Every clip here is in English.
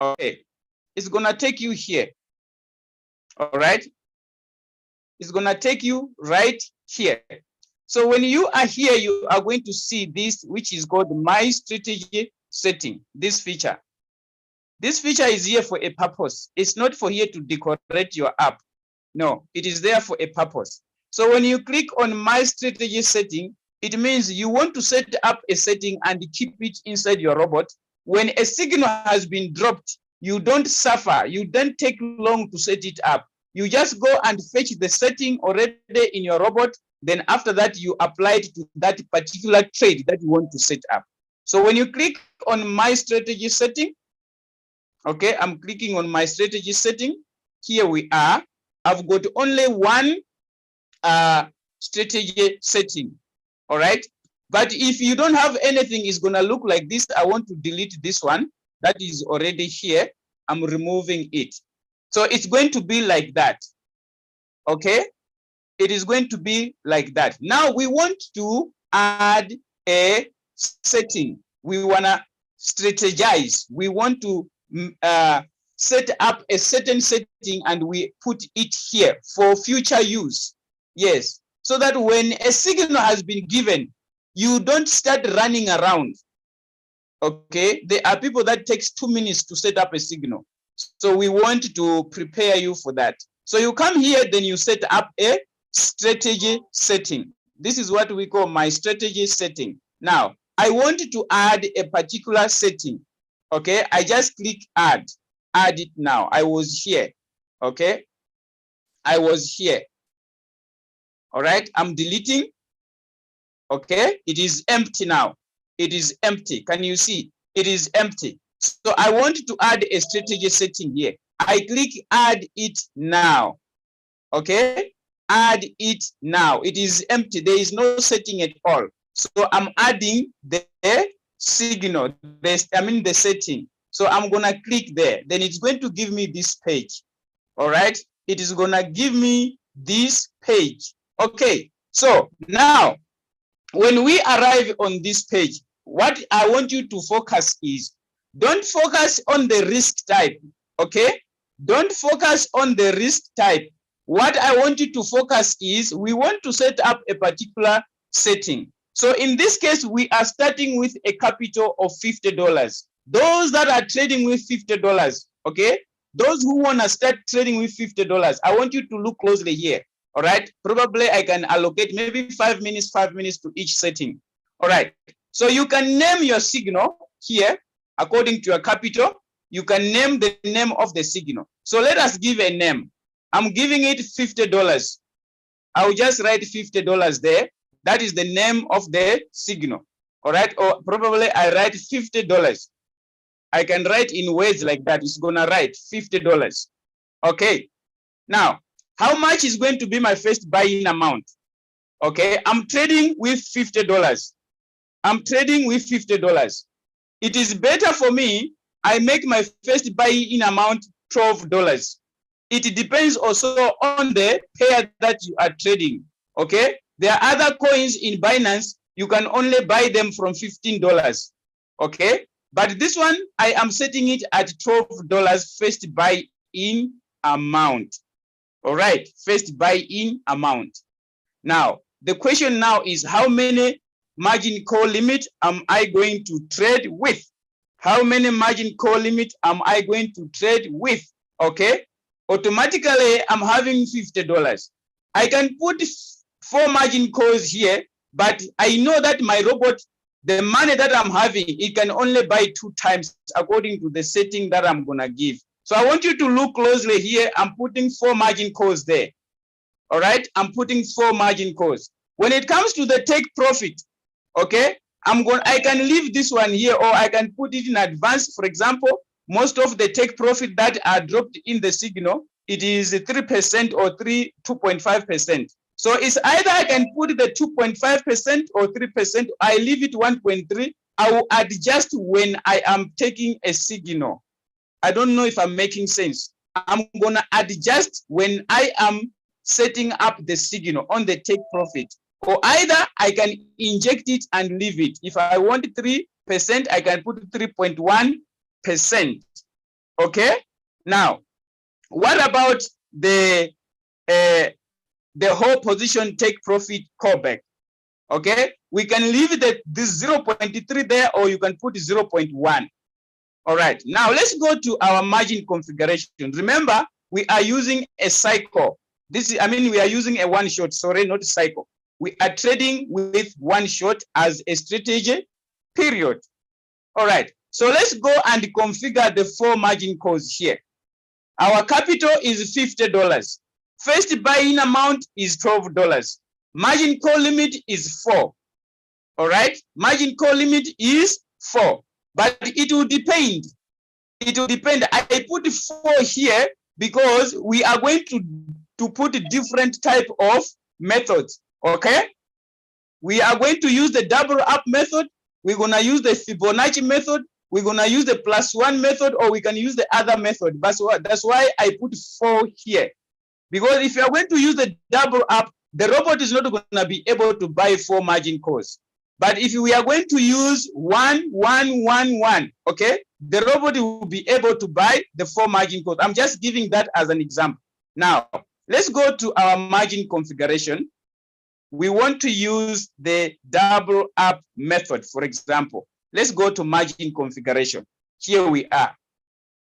Okay, it's gonna take you here. All right, it's gonna take you right here. So when you are here, you are going to see this, which is called My Strategy Setting. This feature. This feature is here for a purpose. It's not for here to decorate your app. No, it is there for a purpose. So when you click on My Strategy Setting, it means you want to set up a setting and keep it inside your robot. When a signal has been dropped, you don't suffer. You don't take long to set it up. You just go and fetch the setting already in your robot. Then after that, you apply it to that particular trade that you want to set up. So when you click on My Strategy Setting, okay, I'm clicking on My Strategy Setting. Here we are. I've got only one strategy setting. All right. But if you don't have anything, it's going to look like this. I want to delete this one that is already here. I'm removing it. So it's going to be like that. Okay. It is going to be like that. Now we want to add a setting. We want to strategize. We want to set up a certain setting and we put it here for future use. Yes. So that when a signal has been given, you don't start running around. Okay. There are people that takes 2 minutes to set up a signal. So we want to prepare you for that. So you come here, then you set up a strategy setting. This is what we call My Strategy Setting. Now, I want to add a particular setting. Okay, I just click add it now. I was here. Okay, I was here. All right, I'm deleting. Okay, it is empty now. It is empty. Can you see? It is empty. So I want to add a strategy setting here. I click add it now. Okay, add it now. It is empty. There is no setting at all. So I'm adding the signal, the setting. So I'm going to click there. Then it's going to give me this page. All right. It is going to give me this page. Okay. So now, when we arrive on this page, what I want you to focus is, don't focus on the risk type. Okay. Don't focus on the risk type. What I want you to focus is, we want to set up a particular setting. So in this case, we are starting with a capital of $50. Those that are trading with $50, okay? Those who want to start trading with $50, I want you to look closely here, all right? Probably I can allocate maybe 5 minutes to each setting, all right? So you can name your signal here according to your capital. You can name the name of the signal. So let us give a name. I'm giving it $50. I'll just write $50 there. That is the name of the signal. All right. Or probably I write $50. I can write in words like that. It's going to write $50. Okay. Now, how much is going to be my first buy-in amount? Okay. I'm trading with $50. I'm trading with $50. It is better for me. I make my first buy-in amount $12. It depends also on the pair that you are trading. Okay. There are other coins in Binance. You can only buy them from $15. Okay. But this one, I am setting it at $12 first buy-in amount. All right. First buy-in amount. Now, the question now is, how many margin call limit am I going to trade with? How many margin call limit am I going to trade with? Okay. Automatically, I'm having $50. I can put 4 margin calls here, but I know that my robot, the money that I'm having, it can only buy 2 times according to the setting that I'm going to give. So I want you to look closely here. I'm putting 4 margin calls there. All right. I'm putting 4 margin calls. When it comes to the take profit, okay, I can leave this one here, or I can put it in advance. For example, most of the take profit that are dropped in the signal, it is 3% or 2.5%. So it's either I can put the 2.5% or 3%. I leave it 1.3. I will adjust when I am taking a signal. I don't know if I'm making sense. I'm going to adjust when I am setting up the signal on the take profit. Or either I can inject it and leave it. If I want 3%, I can put 3.1%. Okay. Now, what about the whole position take profit callback? Okay, we can leave this 0.3 there, or you can put 0.1. All right, now let's go to our margin configuration. Remember, we are using a cycle. We are using a one shot, sorry, not a cycle. We are trading with one shot as a strategy, period. All right, so let's go and configure the 4 margin calls here. Our capital is $50. First buy-in amount is $12. Margin call limit is 4. All right, margin call limit is 4, but it will depend. It will depend. I put 4 here because we are going to put a different type of methods. Okay, we are going to use the double up method. We're gonna use the Fibonacci method. We're gonna use the +1 method, or we can use the other method. That's why I put 4 here. Because if you are going to use the double up, the robot is not going to be able to buy 4 margin calls. But if we are going to use 1, 1, 1, 1, okay, the robot will be able to buy the 4 margin calls. I'm just giving that as an example. Now, let's go to our margin configuration. We want to use the double up method, for example. Let's go to margin configuration. Here we are.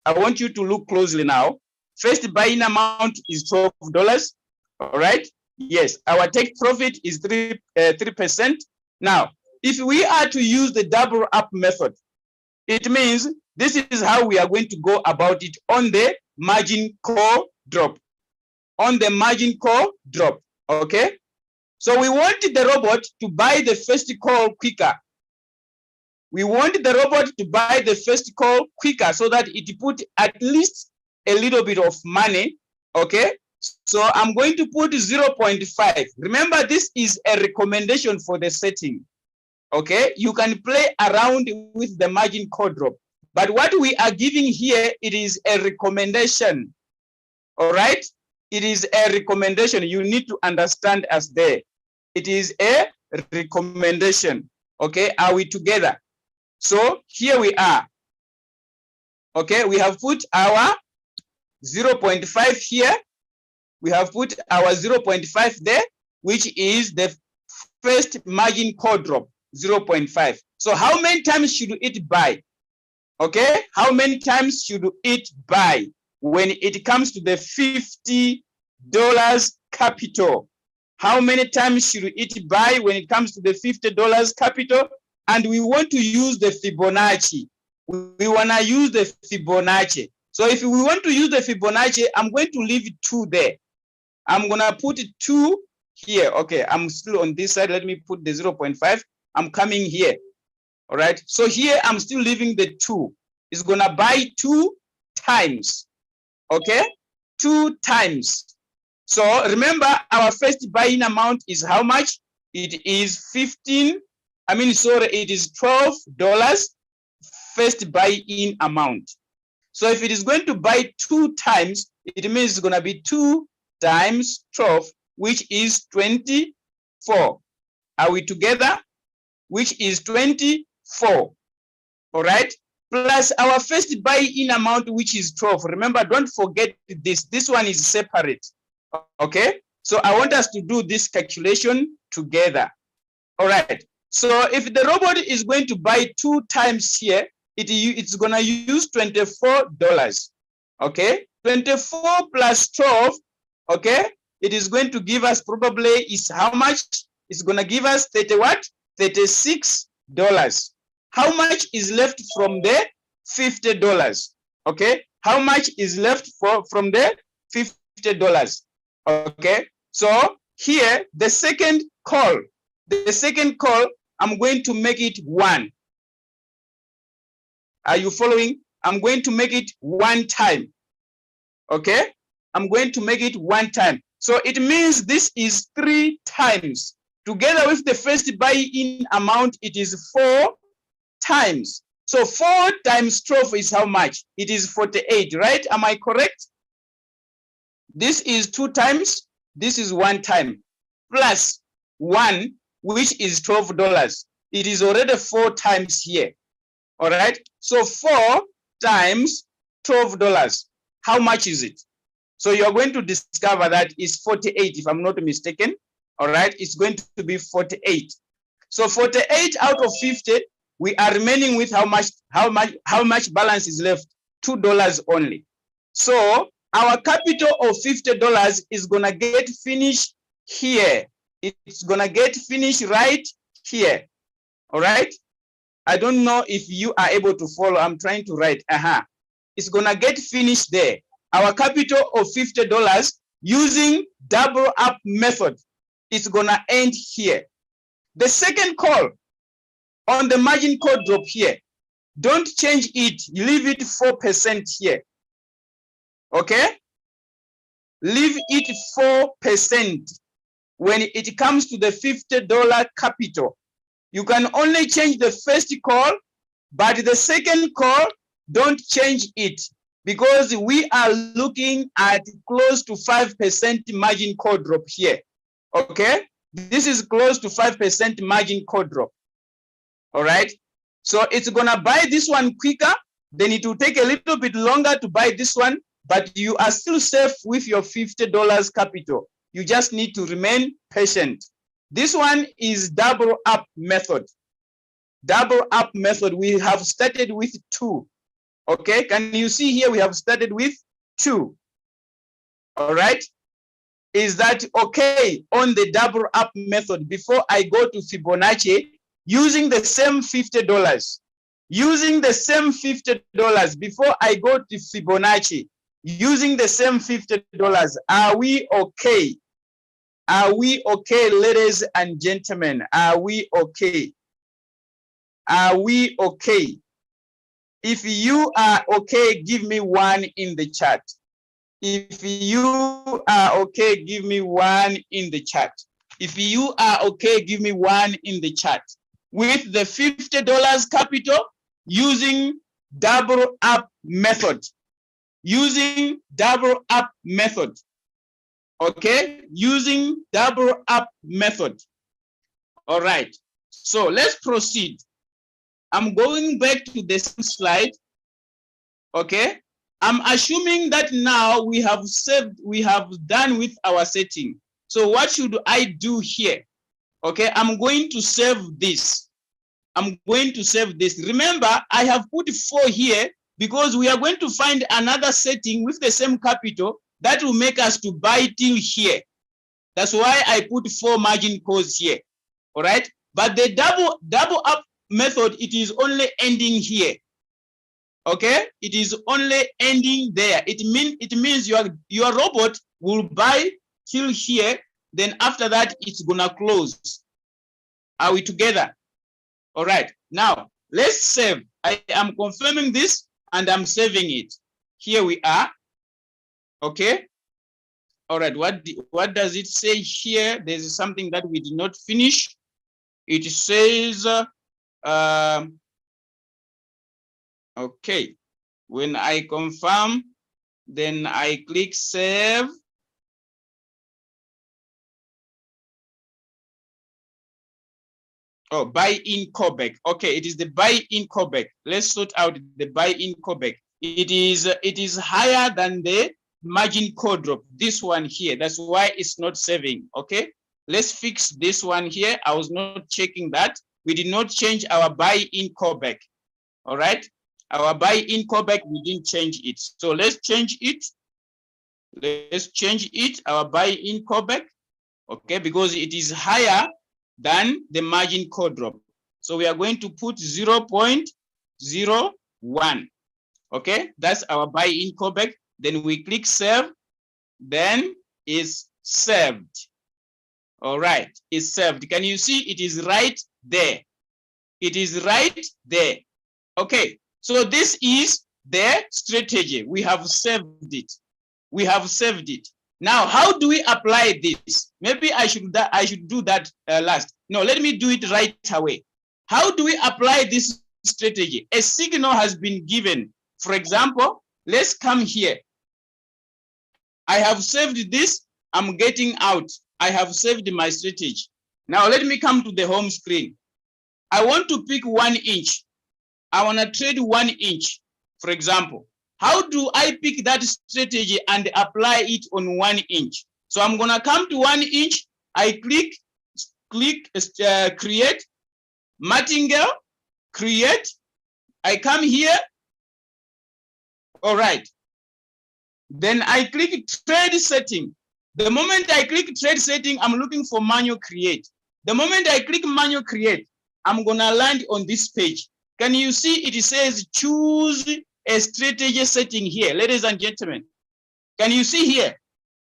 I want you to look closely now. First buy-in amount is $12. All right. Yes, our take profit is 3%. Now, if we are to use the double up method, it means this is how we are going to go about it on the margin call drop. On the margin call drop. Okay. So we want the robot to buy the first call quicker. We want the robot to buy the first call quicker so that it put at least a little bit of money. Okay, so I'm going to put 0.5. Remember, this is a recommendation for the setting. Okay, you can play around with the margin call drop, but what we are giving here, it is a recommendation. All right, it is a recommendation. You need to understand us there. It is a recommendation. Okay, are we together? So here we are. Okay, we have put our 0.5 here. We have put our 0.5 there, which is the first margin call drop, 0.5. So how many times should it buy? Okay, how many times should it buy when it comes to the $50 capital? How many times should it buy when it comes to the $50 capital? And we want to use the Fibonacci. We want to use the Fibonacci. So if we want to use the Fibonacci, I'm going to leave 2 there. I'm going to put 2 here. Okay, I'm still on this side. Let me put the 0.5. I'm coming here. All right. So here I'm still leaving the 2. It's going to buy 2 times. Okay, 2 times. So remember, our first buy-in amount is how much? It is it is $12 first buy-in amount. So if it is going to buy 2 times, it means it's going to be 2 times 12, which is 24. Are we together? Which is 24. All right. Plus our first buy-in amount, which is 12. Remember, don't forget this. This one is separate. Okay. So I want us to do this calculation together. All right. So if the robot is going to buy 2 times here, it's going to use $24. Okay. 24 plus 12. Okay. It is going to give us probably is how much? It's going to give us $36. How much is left from the $50? Okay. How much is left from the $50? Okay. So here, the second call, I'm going to make it 1. Are you following? I'm going to make it 1 time. Okay. I'm going to make it 1 time. So it means this is 3 times. Together with the first buy-in amount, it is 4 times. So 4 times 12 is how much? It is 48, right? Am I correct? This is 2 times. This is 1 time. Plus 1, which is $12. It is already 4 times here. All right. So 4 times $12. How much is it? So you're going to discover that it's 48, if I'm not mistaken. All right, it's going to be 48. So 48 out of 50, we are remaining with how much balance is left? $2 only. So our capital of $50 is gonna get finished here. It's gonna get finished right here. All right. I don't know if you are able to follow. I'm trying to write. It's gonna get finished there. Our capital of $50 using double up method, it's gonna end here. The second call on the margin call drop here, don't change it. You leave it 4% here. Okay? Leave it 4% when it comes to the $50 capital. You can only change the first call, but the second call, don't change it because we are looking at close to 5% margin call drop here. Okay? This is close to 5% margin call drop. All right? So it's gonna buy this one quicker, then it will take a little bit longer to buy this one, but you are still safe with your $50 capital. You just need to remain patient. This one is double up method. Double up method, we have started with 2. Okay, can you see here we have started with 2. All right, is that okay? On the double up method, before I go to Fibonacci, using the same $50, using the same $50, before I go to Fibonacci, using the same $50, are we okay? Are we okay, ladies and gentlemen? Are we okay? Are we okay? If you are okay, give me 1 in the chat. If you are okay, give me 1 in the chat. If you are okay, give me 1 in the chat. With the $50 capital, using double up method. Using double up method. Okay, using double up method. All right, so let's proceed. I'm going back to this slide. Okay, I'm assuming that now we have saved, we have done with our setting. So what should I do here? Okay, I'm going to save this. I'm going to save this. Remember, I have put 4 here because we are going to find another setting with the same capital that will make us to buy till here. That's why I put 4 margin calls here. All right, but the double up method, it is only ending here. Okay, it is only ending there. It means your robot will buy till here, then after that it's gonna close. Are we together? All right, now let's save. I am confirming this and I'm saving it. Here we are. Okay, all right, what does it say here? There's something that we did not finish. It says okay, when I confirm, then I click save. Oh, buy in callback. Okay, it is the buy in callback. Let's sort out the buy in callback. It is higher than the margin call drop. This one here. That's why it's not saving. Okay, let's fix this one here. I was not checking that. We did not change our buy in callback. All right, our buy in callback, we didn't change it. So let's change it. Let's change it. Our buy in callback. Okay, because it is higher than the margin call drop. So we are going to put 0.01. Okay, that's our buy-in callback. Then we click save, then it's saved. All right, it's saved. Can you see it is right there? It is right there. Okay, so this is the strategy. We have saved it. We have saved it. Now, how do we apply this? Maybe I should do that last. No, let me do it right away. How do we apply this strategy? A signal has been given. For example, let's come here. I have saved this. I'm getting out. I have saved my strategy. Now, let me come to the home screen. I want to pick 1 inch. I want to trade 1 inch, for example. How do I pick that strategy and apply it on 1 inch? So I'm gonna come to 1 inch. I click create, martingale, create. I come here. All right. Then I click trade setting. The moment I click trade setting, I'm looking for manual create. The moment I click manual create, I'm gonna land on this page. Can you see it says choose a strategy setting here, ladies and gentlemen? Can you see here?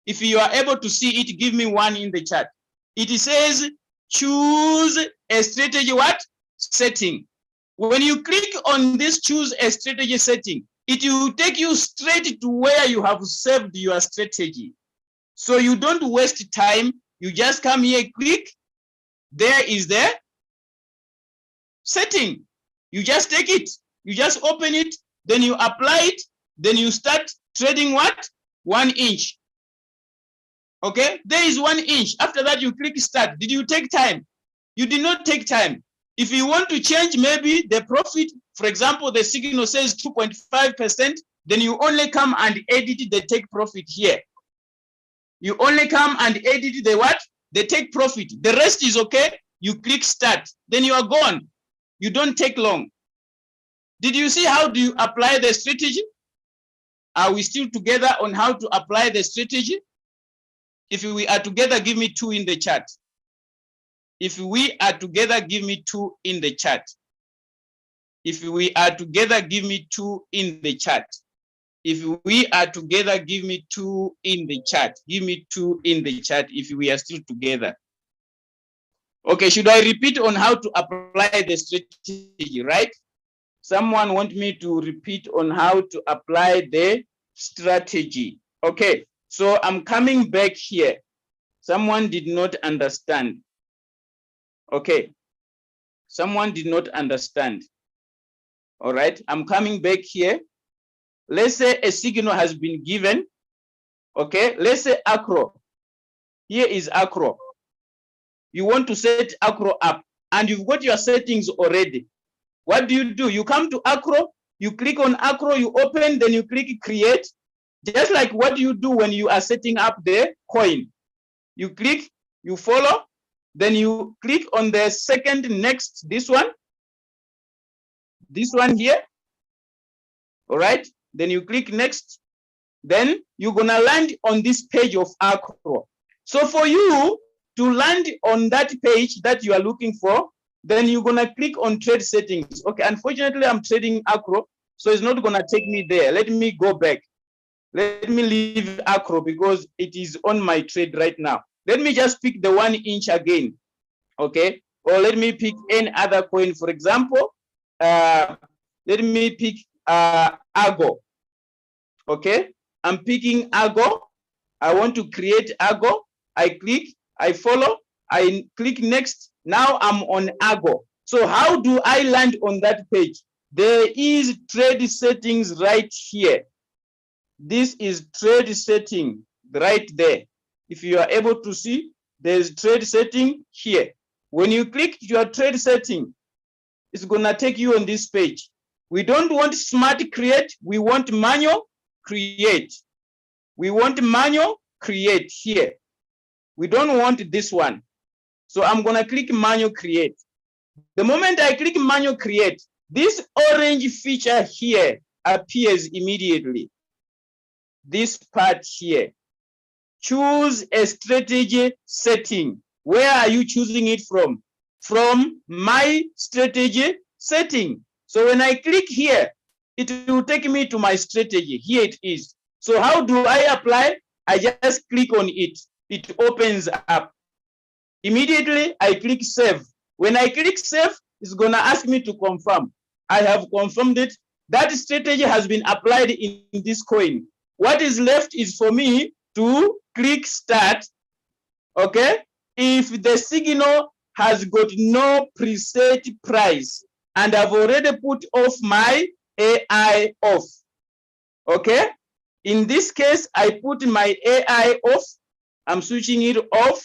If you are able to see it, give me 1 in the chat. It says choose a strategy what? Setting. When you click on this choose a strategy setting, it will take you straight to where you have saved your strategy. So you don't waste time. You just come here, click. There is the setting. You just take it. You just open it. Then you apply it. Then you start trading what? 1 inch. Okay, there is 1 inch. After that, you click start. Did you take time? You did not take time. If you want to change maybe the profit, for example, the signal says 2.5%, then you only come and edit the take profit here. You only come and edit the what? The take profit. The rest is okay. You click start. Then you are gone. You don't take long. Did you see how do you apply the strategy? Are we still together on how to apply the strategy? If we are together, give me 2 in the chat. If we are together, give me 2 in the chat. If we are together, give me 2 in the chat. If we are together, give me 2 in the chat. Give me 2 in the chat if we are still together. Okay, should I repeat on how to apply the strategy, right? Someone want me to repeat on how to apply the strategy. Okay, so I'm coming back here. Someone did not understand. Okay, someone did not understand. All right, I'm coming back here. Let's say a signal has been given. Okay, let's say acro. Here is acro. You want to set acro up and you've got your settings already. What do? You come to acro, you click on acro, you open, then you click create. Just like what you do when you are setting up the coin. You click, you follow, then you click on the second next, this one here. All right, then you click next. Then you're gonna land on this page of acro. So for you to land on that page that you are looking for, then you're gonna click on trade settings. Okay, unfortunately I'm trading acro, so it's not gonna take me there. Let me go back. Let me leave acro because it is on my trade right now. Let me just pick the 1 inch again. Okay, or let me pick any other coin. For example, let me pick Argo. Okay, I'm picking Argo. I want to create Argo. I click, I follow, I click next. Now I'm on Argo. So how do I land on that page? There is trade settings right here. This is trade setting right there. If you are able to see, there's trade setting here. When you click your trade setting, it's gonna take you on this page. We don't want smart create, we want manual create. We want manual create here. We don't want this one. So I'm gonna click manual create. The moment I click manual create, this orange feature here appears immediately. This part here. Choose a strategy setting. Where are you choosing it from? From my strategy setting. So when I click here, it will take me to my strategy. Here it is. So how do I apply? I just click on it. It opens up. Immediately, I click save. When I click save, it's gonna ask me to confirm. I have confirmed it. That strategy has been applied in this coin. What is left is for me to click start. Okay, if the signal has got no preset price and I've already put off my AI off. Okay, in this case, I put my AI off. I'm switching it off.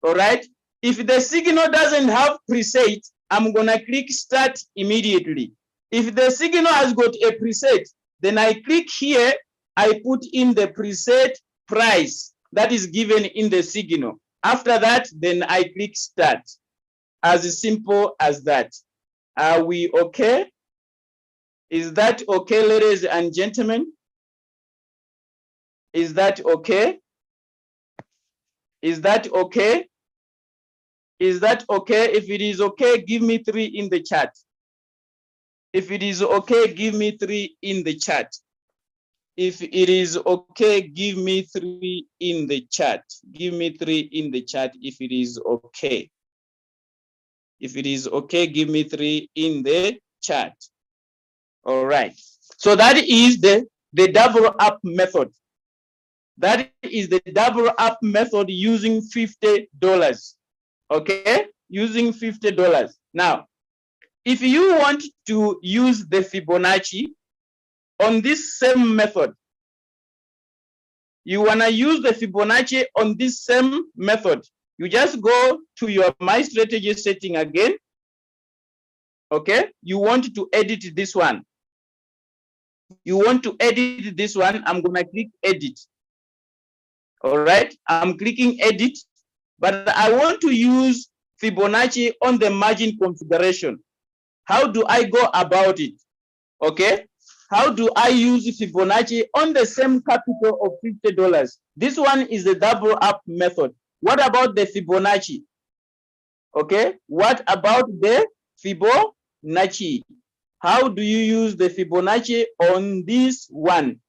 All right, if the signal doesn't have preset, I'm gonna click start immediately. If the signal has got a preset, Then I click here, I put in the preset price that is given in the signal. After that, then I click start. As simple as that. Are we okay? Is that okay, ladies and gentlemen? Is that okay? Is that okay? Is that okay? If it is okay, give me 3 in the chat. If it is okay, give me 3 in the chat. If it is okay, give me 3 in the chat. Give me 3 in the chat if it is okay. If it is okay, give me 3 in the chat. All right. So that is the double up method. That is the double up method using $50. Okay? Using $50. Now, if you want to use the Fibonacci on this same method, you want to use the Fibonacci on this same method, you just go to your My Strategy setting again. Okay? You want to edit this one. You want to edit this one. I'm going to click edit. All right? I'm clicking edit, but I want to use Fibonacci on the margin configuration. How do I go about it? Okay? How do I use Fibonacci on the same capital of $50? This one is the double up method. What about the Fibonacci? Okay? What about the Fibonacci? How do you use the Fibonacci on this one?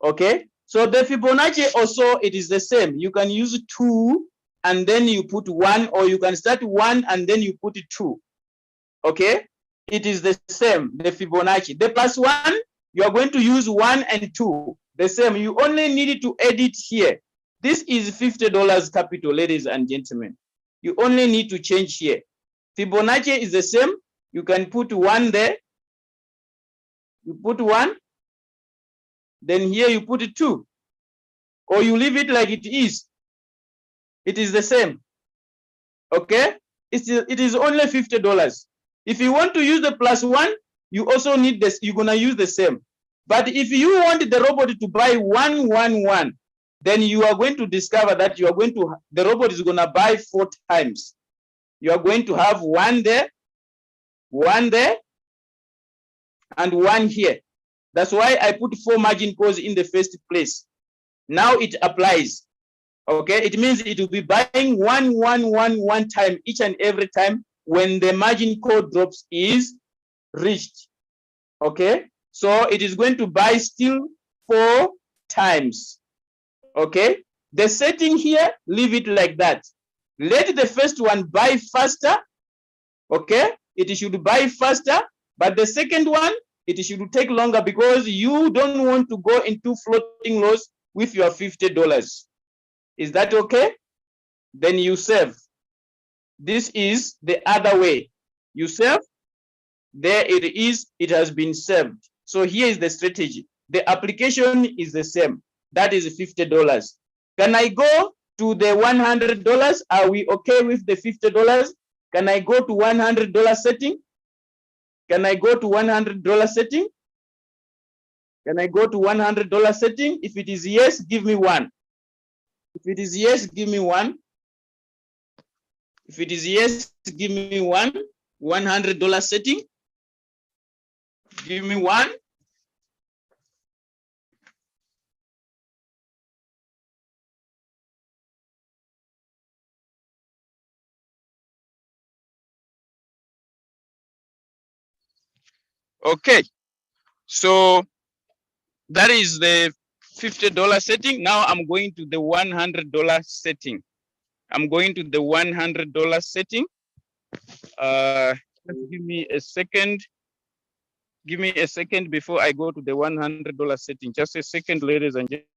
Okay? So the Fibonacci also, it is the same. You can use 2 and then you put 1, or you can start 1 and then you put 2. Okay? It is the same, the Fibonacci. The plus 1, you are going to use 1 and 2. The same. You only need to edit here. This is $50 capital, ladies and gentlemen. You only need to change here. Fibonacci is the same. You can put 1 there. You put 1. Then here you put 2. Or you leave it like it is. It is the same. Okay? It is only $50. If you want to use the plus 1, you also need this. You're going to use the same. But if you want the robot to buy 111, then you are going to discover that the robot is going to buy 4 times. You are going to have 1 there, and 1 here. That's why I put 4 margin calls in the first place. Now it applies. Okay, it means it will be buying 1 time each and every time when the margin call drops is reached. Okay, so it is going to buy still 4 times. Okay, the setting here, leave it like that. Let the first one buy faster. Okay, it should buy faster, but the second one, it should take longer because you don't want to go into floating loss with your $50. Is that okay? Then you save. This is the other way. You save. There it is. It has been saved. So here is the strategy. The application is the same. That is $50. Can I go to the $100? Are we okay with the $50? Can I go to $100 setting? Can I go to $100 setting? Can I go to $100 setting? If it is yes, give me 1. If it is yes, give me 1. If it is yes, give me 1. $100 setting. Give me 1. Okay. So that is the $50 setting. Now I'm going to the $100 setting. I'm going to the $100 setting. Just give me a second. Give me a second before I go to the $100 setting. Just a second, ladies and gentlemen.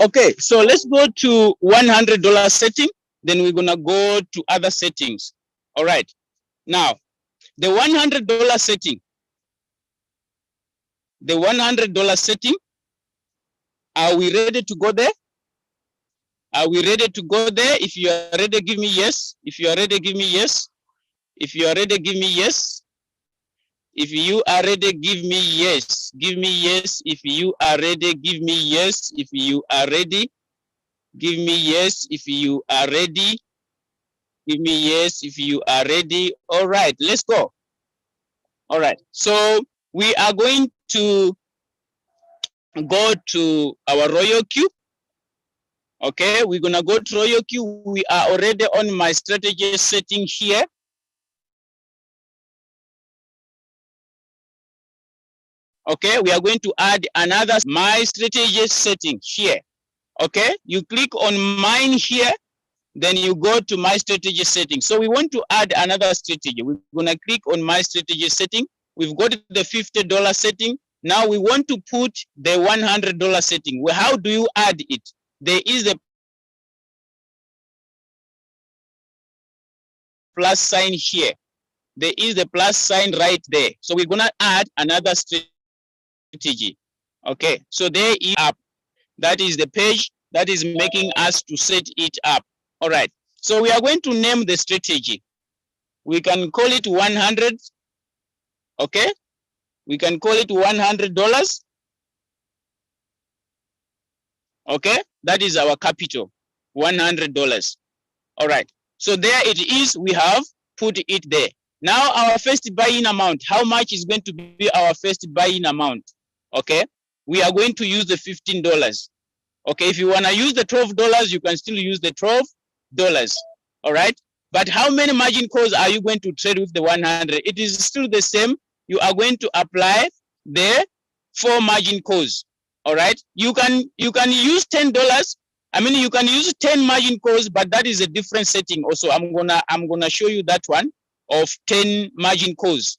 Okay, so let's go to $100 setting. Then we're gonna go to other settings. All right. Now, the $100 setting. The $100 setting. Are we ready to go there? Are we ready to go there? If you are ready, give me yes. If you are ready, give me yes. If you are ready, give me yes. If you are ready, give me yes. Give me yes. If you are ready, give me yes. If you are ready, give me yes. If you are ready, give me yes. If you are ready. All right, let's go. All right. So we are going to go to our royal queue. Okay, we're gonna go to royal queue. We are already on my strategy setting here. Okay, we are going to add another my strategy setting here. Okay, you click on mine here, then you go to my strategy setting. So we want to add another strategy. We're gonna click on my strategy setting. We've got the $50 setting. Now we want to put the $100 setting. Well, how do you add it? There is a plus sign here. There is the plus sign right there. So we're gonna add another strategy. Okay, so there is up. That is the page that is making us to set it up. All right, so we are going to name the strategy. We can call it 100. Okay, we can call it $100. Okay, that is our capital, $100. All right, so there it is. We have put it there. Now our first buy-in amount, how much is going to be our first buy-in amount? Okay, we are going to use the $15. Okay, if you want to use the $12, you can still use the $12. All right, but how many margin calls are you going to trade with the 100? It is still the same. You are going to apply the 4 margin calls. All right, you can use $10. I mean, you can use 10 margin calls, but that is a different setting. Also, I'm gonna show you that one of 10 margin calls.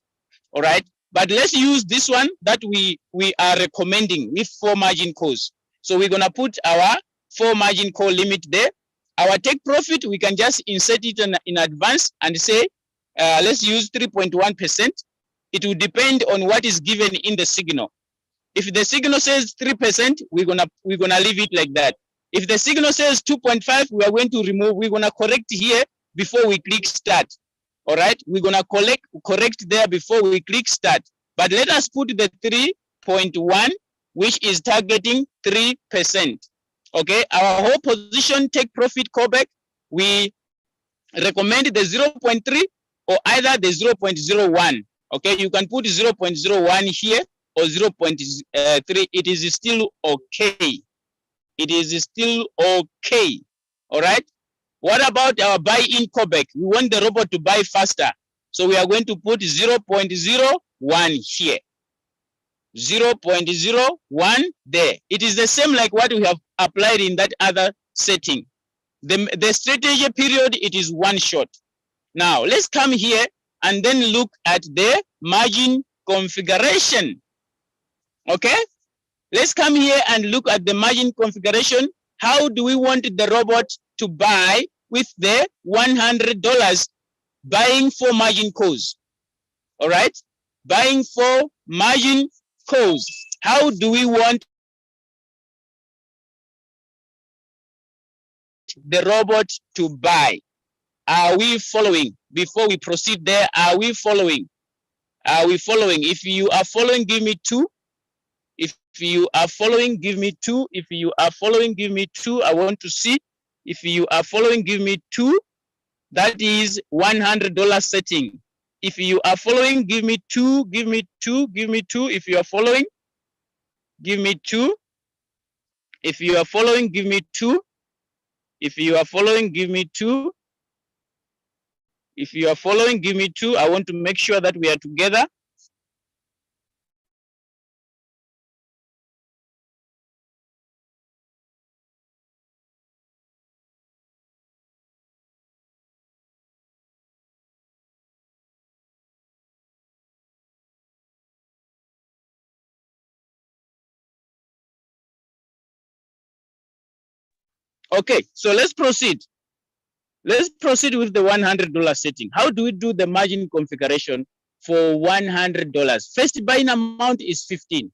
All right, but let's use this one that we are recommending with 4 margin calls. So we're gonna put our 4 margin call limit there. Our take profit, we can just insert it in advance and say, let's use 3.1%. It will depend on what is given in the signal. If the signal says 3%, we're gonna leave it like that. If the signal says 2.5, we are going to remove. We're gonna correct here before we click start. All right, we're gonna correct there before we click start. But let us put the 3.1, which is targeting 3%. Okay, our whole position take profit callback. We recommend the 0.3 or either the 0.01. Okay, you can put 0.01 here or 0.3. It is still okay. It is still okay. All right. What about our buy-in callback? We want the robot to buy faster. So we are going to put 0.01 here. 0.01 there. It is the same like what we have applied in that other setting. The strategy period, it is 1 shot. Now let's come here and then look at the margin configuration. Okay, let's come here and look at the margin configuration. How do we want the robot to buy with the $100 buying 4 margin calls? All right, buying 4 margin calls. How do we want the robot to buy? Are we following? Before we proceed there, are we following? Are we following? If you are following, give me 2. If you are following, give me 2. If you are following, give me 2. I want to see. If you are following, give me 2. That is $100 setting. If you are following, give me 2. Give me 2. Give me 2. If you are following, give me 2. If you are following, give me 2. If you are following, give me 2. If you are following, give me 2. I want to make sure that we are together. Okay, so let's proceed. Let's proceed with the $100 setting. How do we do the margin configuration for $100? First buying amount is 15.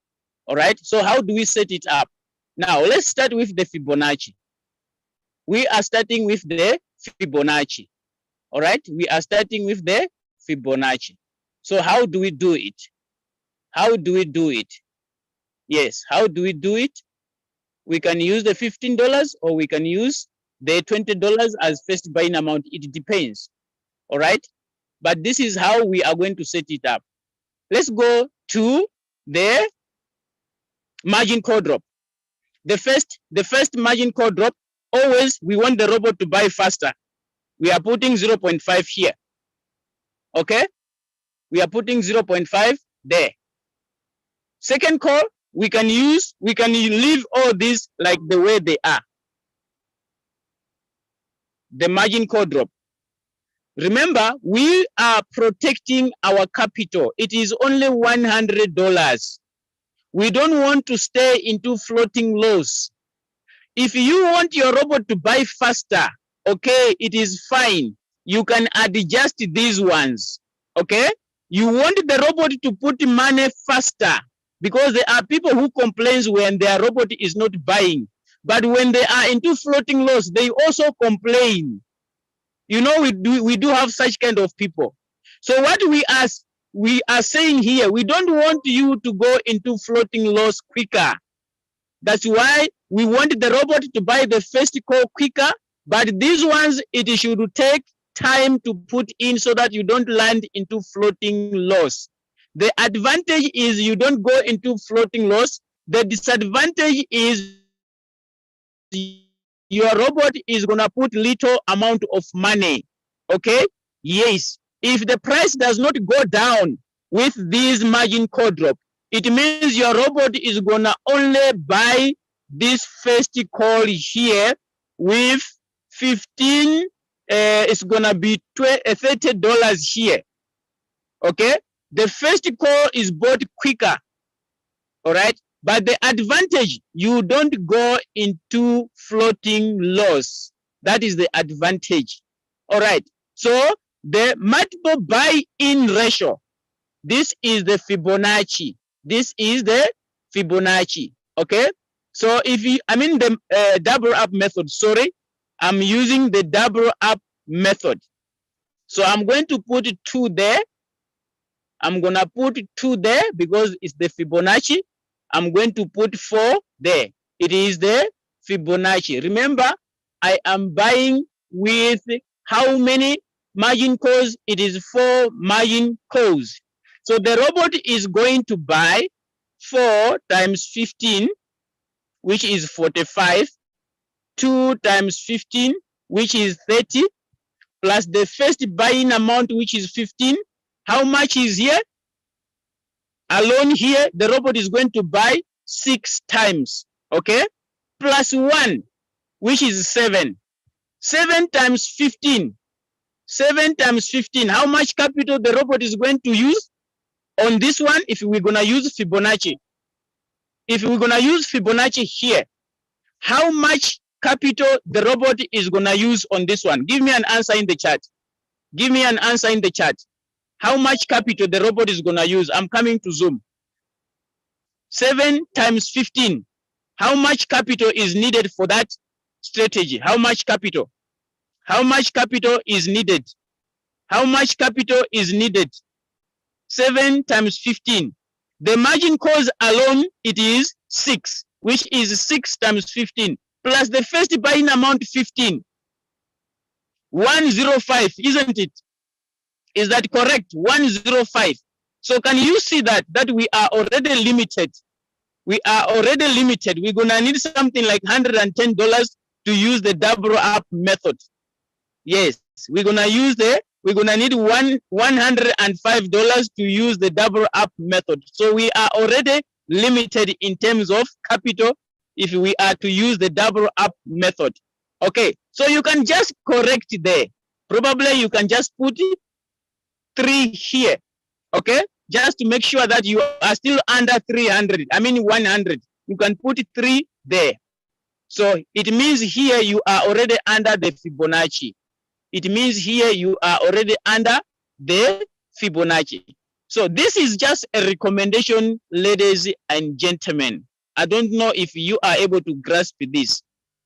All right, so how do we set it up? Now, let's start with the Fibonacci. We are starting with the Fibonacci. All right, we are starting with the Fibonacci. So how do we do it? How do we do it? Yes, how do we do it? We can use the $15 or we can use the $20 as first buying amount. It depends. All right, but this is how we are going to set it up. Let's go to the margin call drop. The first margin call drop, always we want the robot to buy faster. We are putting 0.5 here. Okay, we are putting 0.5 there. Second call, we can leave all these like the way they are. The margin call drop. Remember, we are protecting our capital. It is only $100. We don't want to stay into floating loss. If you want your robot to buy faster, okay, it is fine. You can adjust these ones, okay? You want the robot to put money faster because there are people who complain when their robot is not buying. But when they are into floating loss, they also complain. You know, we do have such kind of people. So what we are saying here, we don't want you to go into floating loss quicker. That's why we want the robot to buy the first call quicker, but these ones, it should take time to put in so that you don't land into floating loss. The advantage is you don't go into floating loss. The disadvantage is your robot is gonna put little amount of money, okay? Yes, if the price does not go down with this margin call drop, it means your robot is gonna only buy this first call here with 15, it's gonna be $30 here, okay? The first call is bought quicker, all right? But the advantage, you don't go into floating loss. That is the advantage. All right. So the multiple buy-in ratio, this is the Fibonacci. This is the Fibonacci. Okay. So if you, I mean the double up method, sorry, I'm using the double up method. So I'm going to put 2 there. I'm going to put 2 there because it's the Fibonacci. I'm going to put 4 there. It is the Fibonacci. Remember, I am buying with how many margin calls? It is 4 margin calls. So the robot is going to buy 4 times 15, which is 45, 2 times 15, which is 30, plus the first buying amount, which is 15. How much is here? Alone here, the robot is going to buy 6 times, okay? Plus 1, which is 7. 7 times 15. 7 times 15. How much capital the robot is going to use on this one if we're going to use Fibonacci? If we're going to use Fibonacci here, how much capital the robot is going to use on this one? Give me an answer in the chat. Give me an answer in the chat. How much capital the robot is going to use? I'm coming to Zoom. 7 times 15. How much capital is needed for that strategy? How much capital? How much capital is needed? How much capital is needed? 7 times 15. The margin calls alone, it is 6, which is 6 times 15, plus the first buying amount 15. 105, isn't it? Is that correct? 105. So can you see that we are already limited? We are already limited. We're gonna need something like $110 to use the double up method. Yes, we're gonna need $105 to use the double up method. So we are already limited in terms of capital if we are to use the double up method. Okay, so you can just correct there. Probably you can just put 3 here, okay? Just to make sure that you are still under 300. I mean 100. You can put 3 there. So it means here you are already under the Fibonacci. It means here you are already under the Fibonacci. So this is just a recommendation, ladies and gentlemen. I don't know if you are able to grasp this,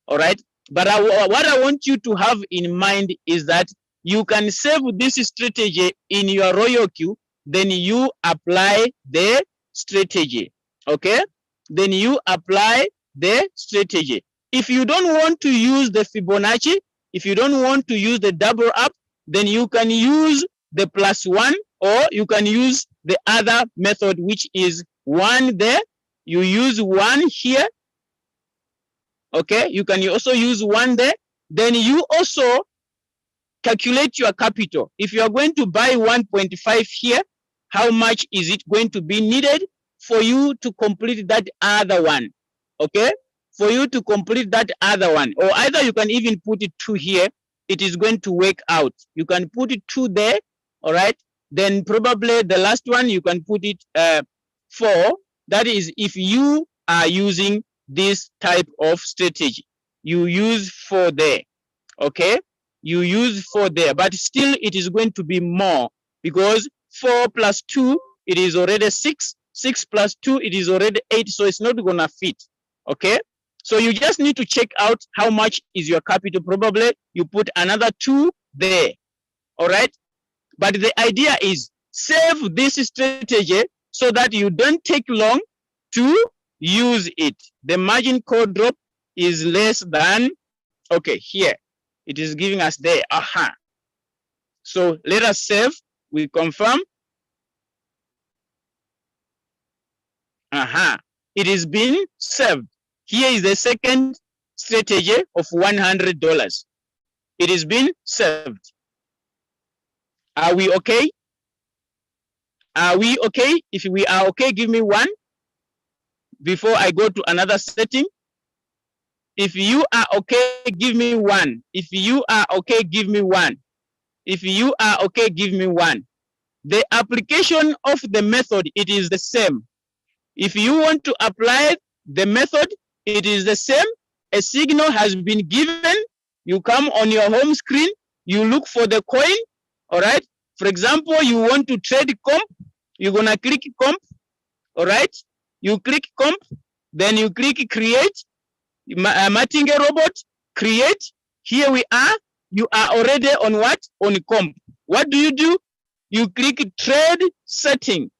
all right? But what I want you to have in mind is that you can save this strategy in your royal queue, then you apply the strategy, okay? Then you apply the strategy. If you don't want to use the Fibonacci, if you don't want to use the double up, then you can use the +1, or you can use the other method, which is 1 there. You use 1 here. Okay, you can also use 1 there. Then you also calculate your capital. If you are going to buy 1.5 here, how much is it going to be needed for you to complete that other one? Okay, for you to complete that other one, or either you can even put it 2 here. It is going to work out. You can put it 2 there, all right? Then probably the last one, you can put it 4. That is if you are using this type of strategy. You use 4 there, okay? You use 4 there, but still it is going to be more because 4 plus 2, it is already 6. 6 plus 2, it is already 8, so it's not gonna fit, okay? So you just need to check out how much is your capital. Probably you put another 2 there, all right? But the idea is save this strategy so that you don't take long to use it. The margin call drop is less than, okay, here. It is giving us there, So let us save, we confirm. It is being saved. Here is the second strategy of $100. It is being saved. Are we okay? Are we okay? If we are okay, give me 1 before I go to another setting. If you are okay, give me 1. If you are okay, give me 1. If you are okay, give me 1. The application of the method, it is the same. If you want to apply the method, it is the same. A signal has been given. You come on your home screen, you look for the coin, all right? For example, you want to trade comp, you're gonna click comp, all right? You click comp, then you click create, Martingale robot, create. Here we are. You are already on what? On comp. What do? You click trade setting.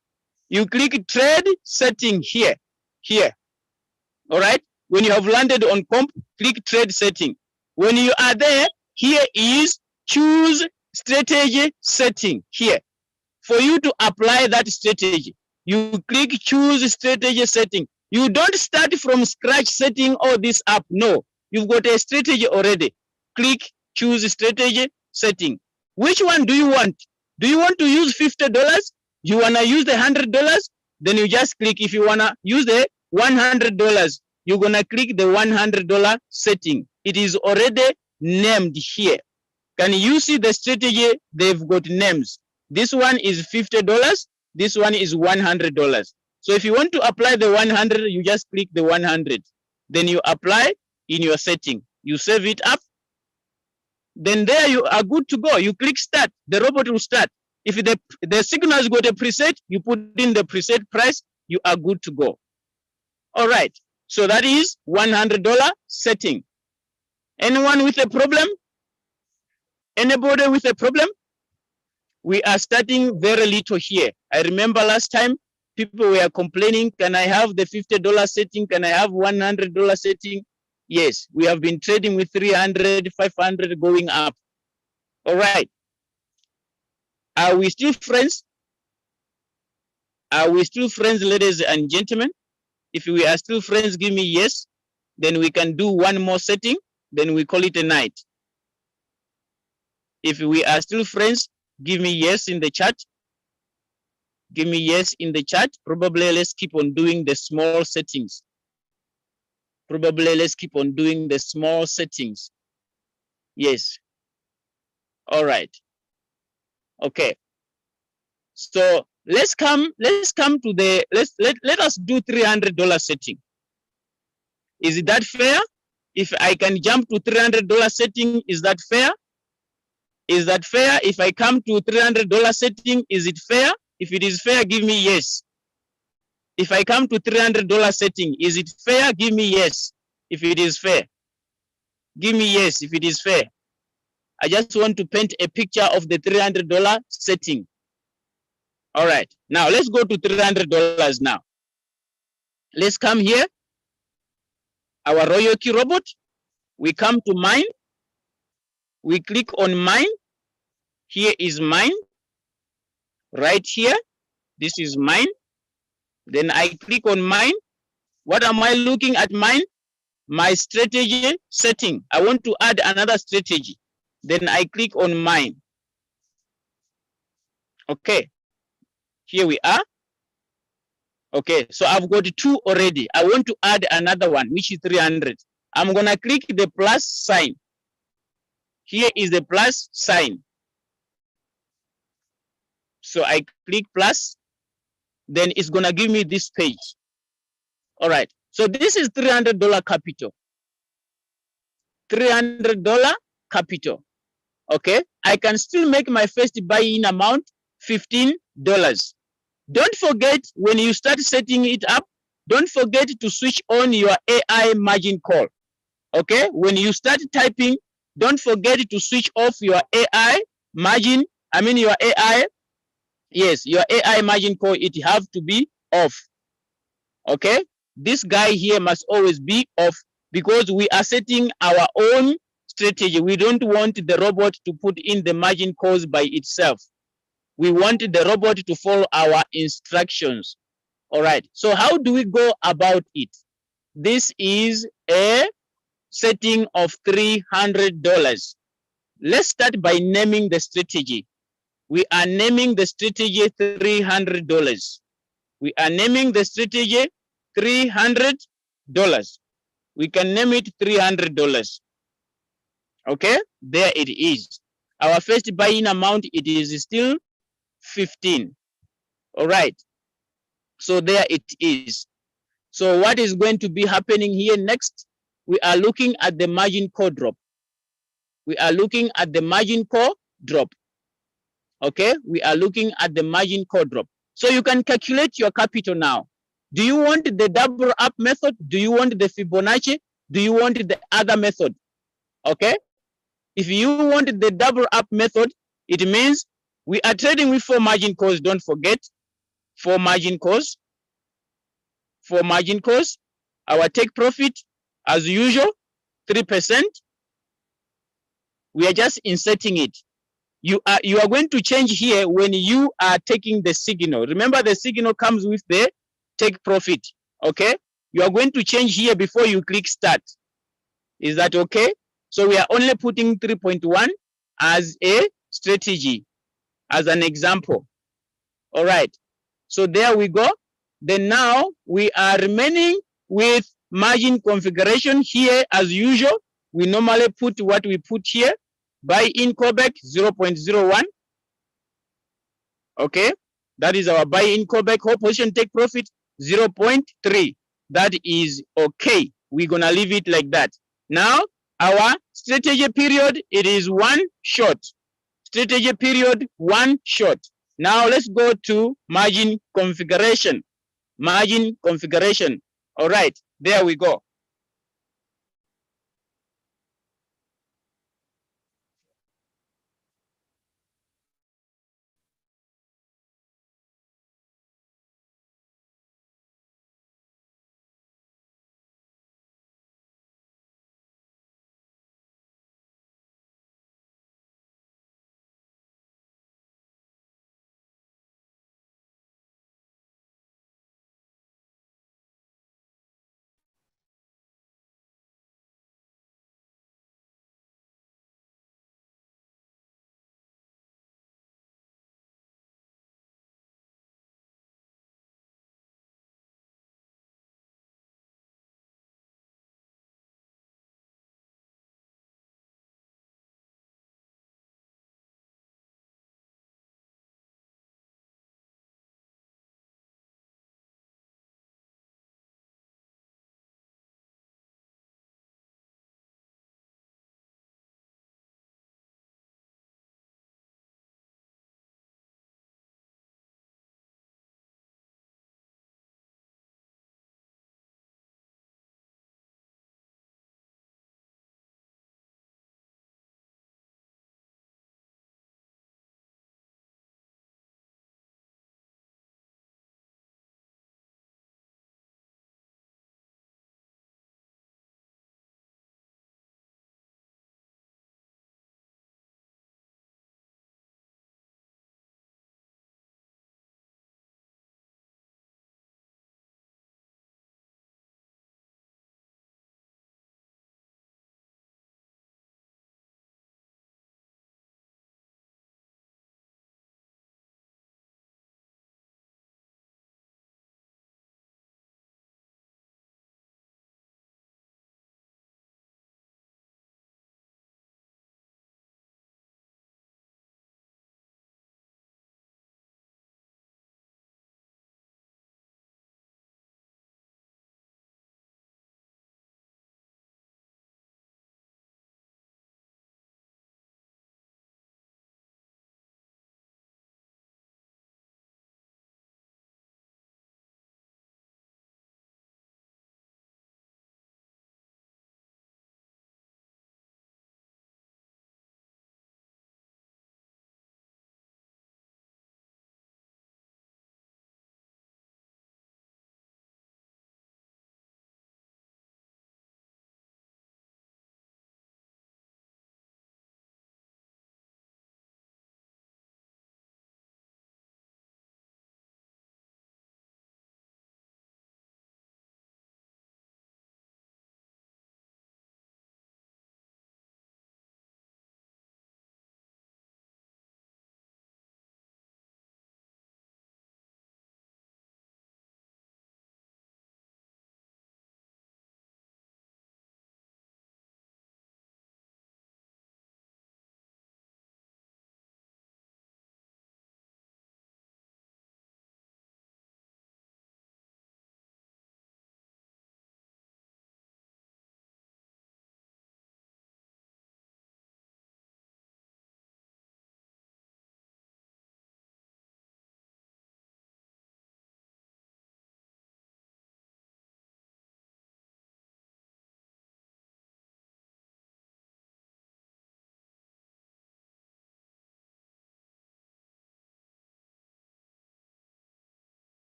You click trade setting here. All right? When you have landed on comp, click trade setting. When you are there, here is choose strategy setting here. For you to apply that strategy, you click choose strategy setting. You don't start from scratch setting all this up. No, you've got a strategy already. Click choose strategy setting. Which one do you want? Do you want to use $50? You wanna use the $100? Then you just click. If you wanna use the $100, you're gonna click the $100 setting. It is already named here. Can you see the strategy? They've got names. This one is $50. This one is $100. So if you want to apply the 100, you just click the 100. Then you apply in your setting. You save it up. Then there you are good to go. You click start. The robot will start. If the signal has got a preset, you put in the preset price, you are good to go. All right. So that is $100 setting. Anyone with a problem? Anybody with a problem? We are starting very little here. I remember last time people were complaining, can I have the $50 setting? Can I have $100 setting? Yes, we have been trading with 300, 500 going up. All right. Are we still friends? Are we still friends, ladies and gentlemen? If we are still friends, give me yes. Then we can do one more setting. Then we call it a night. If we are still friends, give me yes in the chat. Give me yes in the chat. Probably let's keep on doing the small settings. Probably let's keep on doing the small settings. Yes. All right. Okay. So let's come to the let us do $300 setting. Is that fair? If I can jump to $300 setting, is that fair? Is that fair? If I come to $300 setting, is it fair? If it is fair, give me yes. If I come to $300 setting, is it fair? Give me yes. If it is fair, give me yes. If it is fair, I just want to paint a picture of the $300 setting. All right, now let's go to $300 now. Let's come here, our Royal Key robot. We come to mine. We click on mine. Here is mine. Right here, this is mine. Then I click on mine. What am I looking at mine? My strategy setting. I want to add another strategy. Then I click on mine. Okay, here we are. Okay, so I've got 2 already. I want to add another one, which is 300. I'm gonna click the plus sign. Here is the plus sign. So I click plus, then it's gonna give me this page. All right, so this is $300 capital. $300 capital. Okay, I can still make my first buy-in amount $15. Don't forget, when you start setting it up, don't forget to switch on your AI margin call. Okay, when you start typing, don't forget to switch off your AI margin. I mean your AI. Yes, your AI margin call, it have to be off. Okay, this guy here must always be off because we are setting our own strategy. We don't want the robot to put in the margin calls by itself. We want the robot to follow our instructions. All right, so how do we go about it? This is a setting of $300. Let's start by naming the strategy. We are naming the strategy $300. We are naming the strategy $300. We can name it $300. Okay, there it is. Our first buy-in amount, it is still 15. All right, so there it is. So what is going to be happening here next? We are looking at the margin call drop. We are looking at the margin call drop. Okay, we are looking at the margin call drop. So you can calculate your capital now. Do you want the double up method? Do you want the Fibonacci? Do you want the other method? Okay, if you want the double up method, it means we are trading with 4 margin calls. Don't forget 4 margin calls. 4 margin calls. Our take profit, as usual, 3%. We are just inserting it. You are going to change here when you are taking the signal. Remember, the signal comes with the take profit. Okay, you are going to change here before you click start. Is that okay? So we are only putting 3.1 as a strategy, as an example. All right, so there we go. Then now we are remaining with margin configuration here. As usual, we normally put what we put here. Buy in callback 0.01. Okay, that is our buy in callback. Whole position take profit 0.3. That is okay. We're gonna leave it like that. Now our strategy period, it is 1 short. Strategy period 1 short. Now let's go to margin configuration. Margin configuration. All right, there we go.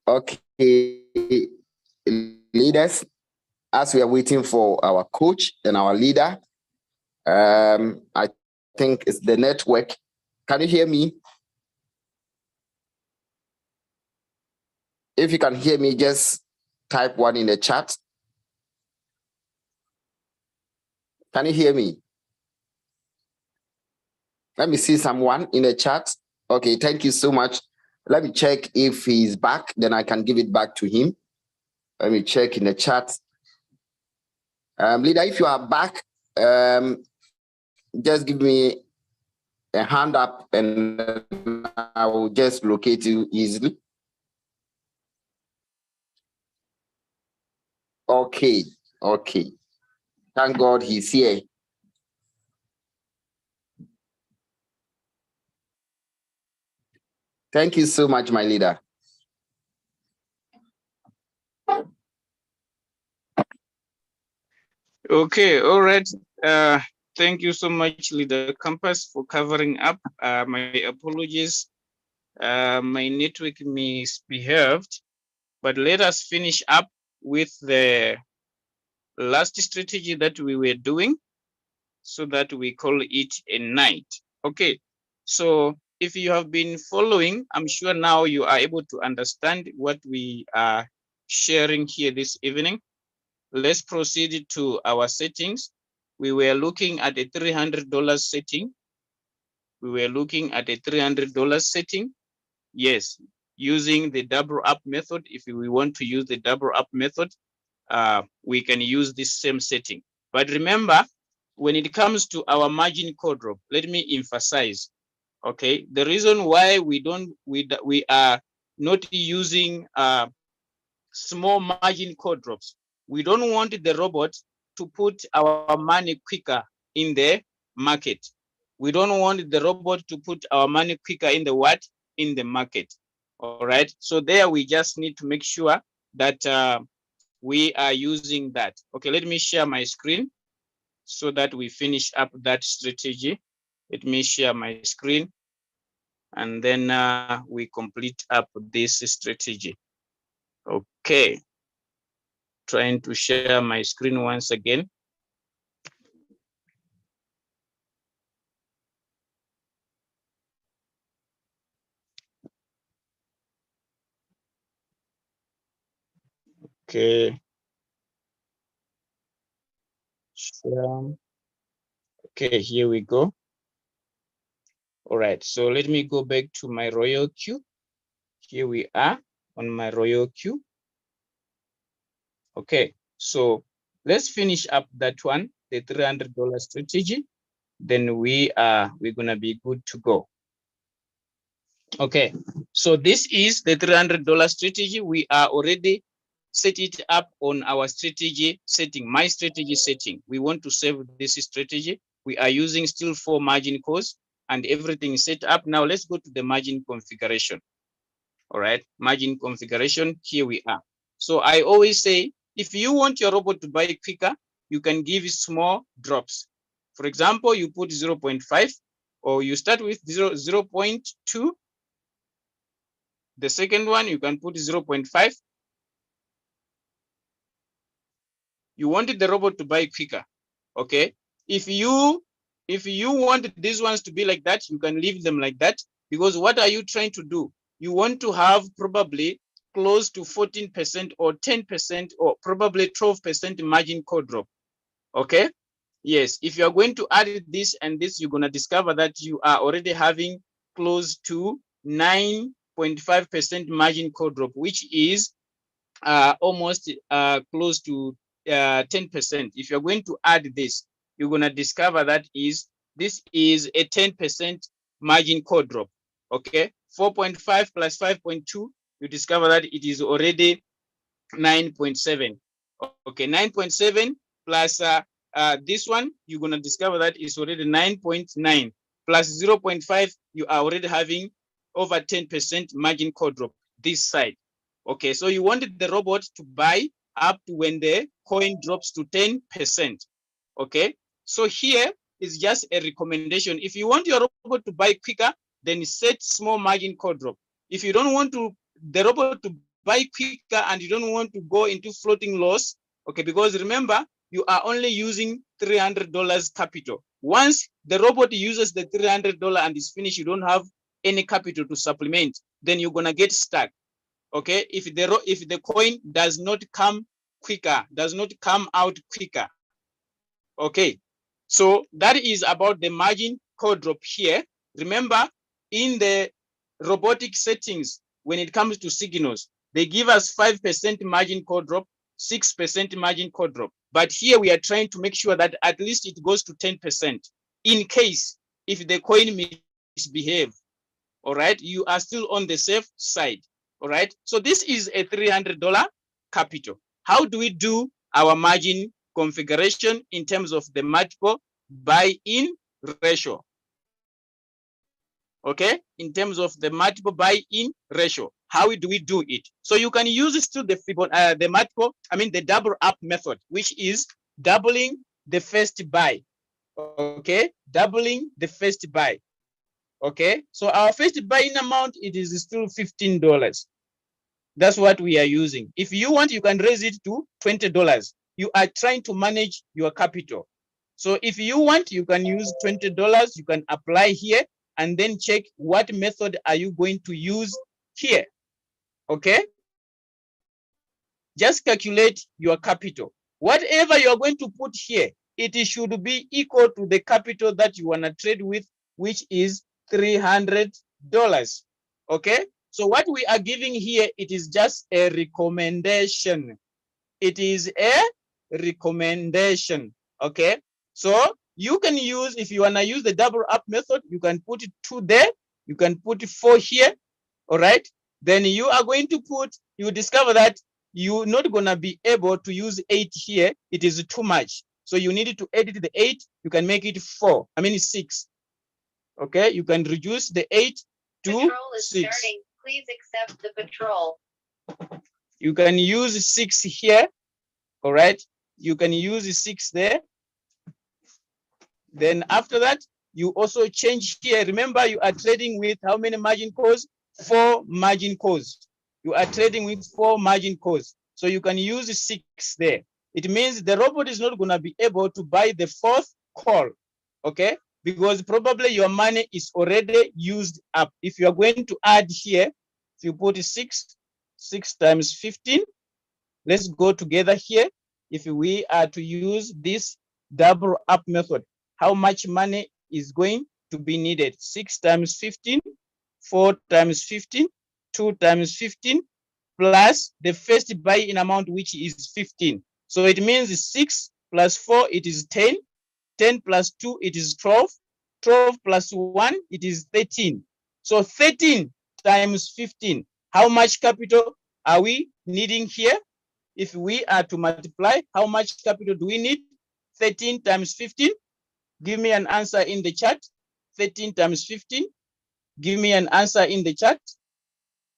Okay, leaders, as we are waiting for our coach and our leader, I think it's the network. Can you hear me? If you can hear me, just type one in the chat. Can you hear me? Let me see someone in the chat. Okay, thank you so much. Let me check if he's back, then I can give it back to him. Let me check in the chat. Leader, if you are back, just give me a hand up and I will just locate you easily. Okay. Thank God he's here. Thank you so much, my leader. Okay, all right. Thank you so much, Leader Campus, for covering up. My apologies. My network misbehaved, but let us finish up with the last strategy that we were doing so that we call it a night. Okay, so if you have been following, I'm sure now you are able to understand what we are sharing here this evening. Let's proceed to our settings. We were looking at a $300 setting. Setting. Yes, using the double up method. If we want to use the double up method, we can use this same setting. But remember, when it comes to our margin call drop, let me emphasize, okay, the reason why we are not using small margin call drops, we don't want the robot to put our money quicker in the market. We don't want the robot to put our money quicker in the what? In the market. All right. So there we just need to make sure that we are using that. Okay, let me share my screen so that we finish up that strategy. Let me share my screen and then we complete up this strategy. Okay, trying to share my screen once again. Okay. Share. Okay, here we go. All right, so let me go back to my royal queue. Here we are on my royal queue. Okay, so let's finish up that one, the $300 strategy. Then we're gonna be good to go. Okay, so this is the $300 strategy. We are already set it up on our strategy setting, my strategy setting. We want to save this strategy. We are using still 4 margin calls and everything is set up. Now let's go to the margin configuration. All right, margin configuration, here we are. So I always say, if you want your robot to buy quicker, you can give small drops. For example, you put 0.5 or you start with 0.2. The second one, you can put 0.5. You wanted the robot to buy quicker, okay? If you want these ones to be like that, you can leave them like that, because what are you trying to do? You want to have probably close to 14% or 10% or probably 12% margin call drop, okay? Yes, if you are going to add this and this, you're going to discover that you are already having close to 9.5% margin call drop, which is almost close to 10%. If you're going to add this, you're going to discover that this is a 10% margin call drop. Okay, 4.5 plus 5.2, you discover that it is already 9.7. Okay, 9.7 plus this one, you're going to discover that it's already 9.9 plus 0.5, you are already having over 10% margin call drop this side. Okay, so you wanted the robot to buy up to when the coin drops to 10%. Okay, so here is just a recommendation. If you want your robot to buy quicker, then set small margin call drop. If you don't want the robot to buy quicker and you don't want to go into floating loss, okay, because remember, you are only using $300 capital. Once the robot uses the $300 and is finished, you don't have any capital to supplement, then you're gonna get stuck. Okay, if the coin does not come quicker, does not come out quicker. Okay, so that is about the margin call drop here. Remember, in the robotic settings, when it comes to signals, they give us 5% margin call drop, 6% margin call drop. But here we are trying to make sure that at least it goes to 10% in case if the coin misbehave. All right, you are still on the safe side. All right, so this is a $300 capital. How do we do our margin configuration in terms of the multiple buy-in ratio? Okay, in terms of the multiple buy-in ratio, how do we do it? So you can use still the multiple, the double up method, which is doubling the first buy. Okay, doubling the first buy. Okay, so our first buy-in amount, it is still $15. That's what we are using. If you want, you can raise it to $20. You are trying to manage your capital. So if you want, you can use $20. You can apply here and then check what method are you going to use here. Okay? Just calculate your capital. Whatever you're going to put here, it should be equal to the capital that you want to trade with, which is $300. Okay? So what we are giving here, it is just a recommendation. It is a recommendation. Okay? So you can use, if you want to use the double up method, you can put 2 there. You can put 4 here. All right? Then you are going to put, you discover that you're not going to be able to use 8 here. It is too much. So you need to edit the 8. You can make it 6. Okay? You can reduce the 8 to Patrol is 6. turning. Please accept the patrol. You can use 6 here. All right? You can use 6 there. Then after that, you also change here. Remember, you are trading with how many margin calls? 4 margin calls. You are trading with 4 margin calls. So you can use 6 there. It means the robot is not going to be able to buy the 4th call. Okay? Because probably your money is already used up. If you are going to add here, if you put 6 times 15, let's go together here. If we are to use this double up method, how much money is going to be needed? 6 times 15, 4 times 15, 2 times 15, plus the first buy-in amount, which is 15. So it means 6 plus 4, it is 10. 10 plus 2, it is 12. 12 plus 1, it is 13. So 13 times 15. How much capital are we needing here? If we are to multiply, how much capital do we need? 13 times 15. Give me an answer in the chat. 13 times 15. Give me an answer in the chat.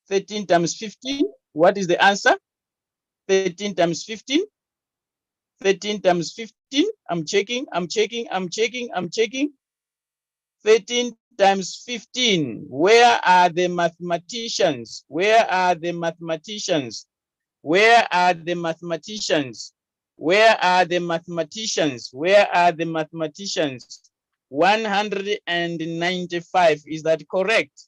13 times 15. What is the answer? 13 times 15. 13 times 15. I'm checking. 13 times 15. Where are the mathematicians? Where are the mathematicians? Where are the mathematicians? Where are the mathematicians? Where are the mathematicians? 195. Is that correct?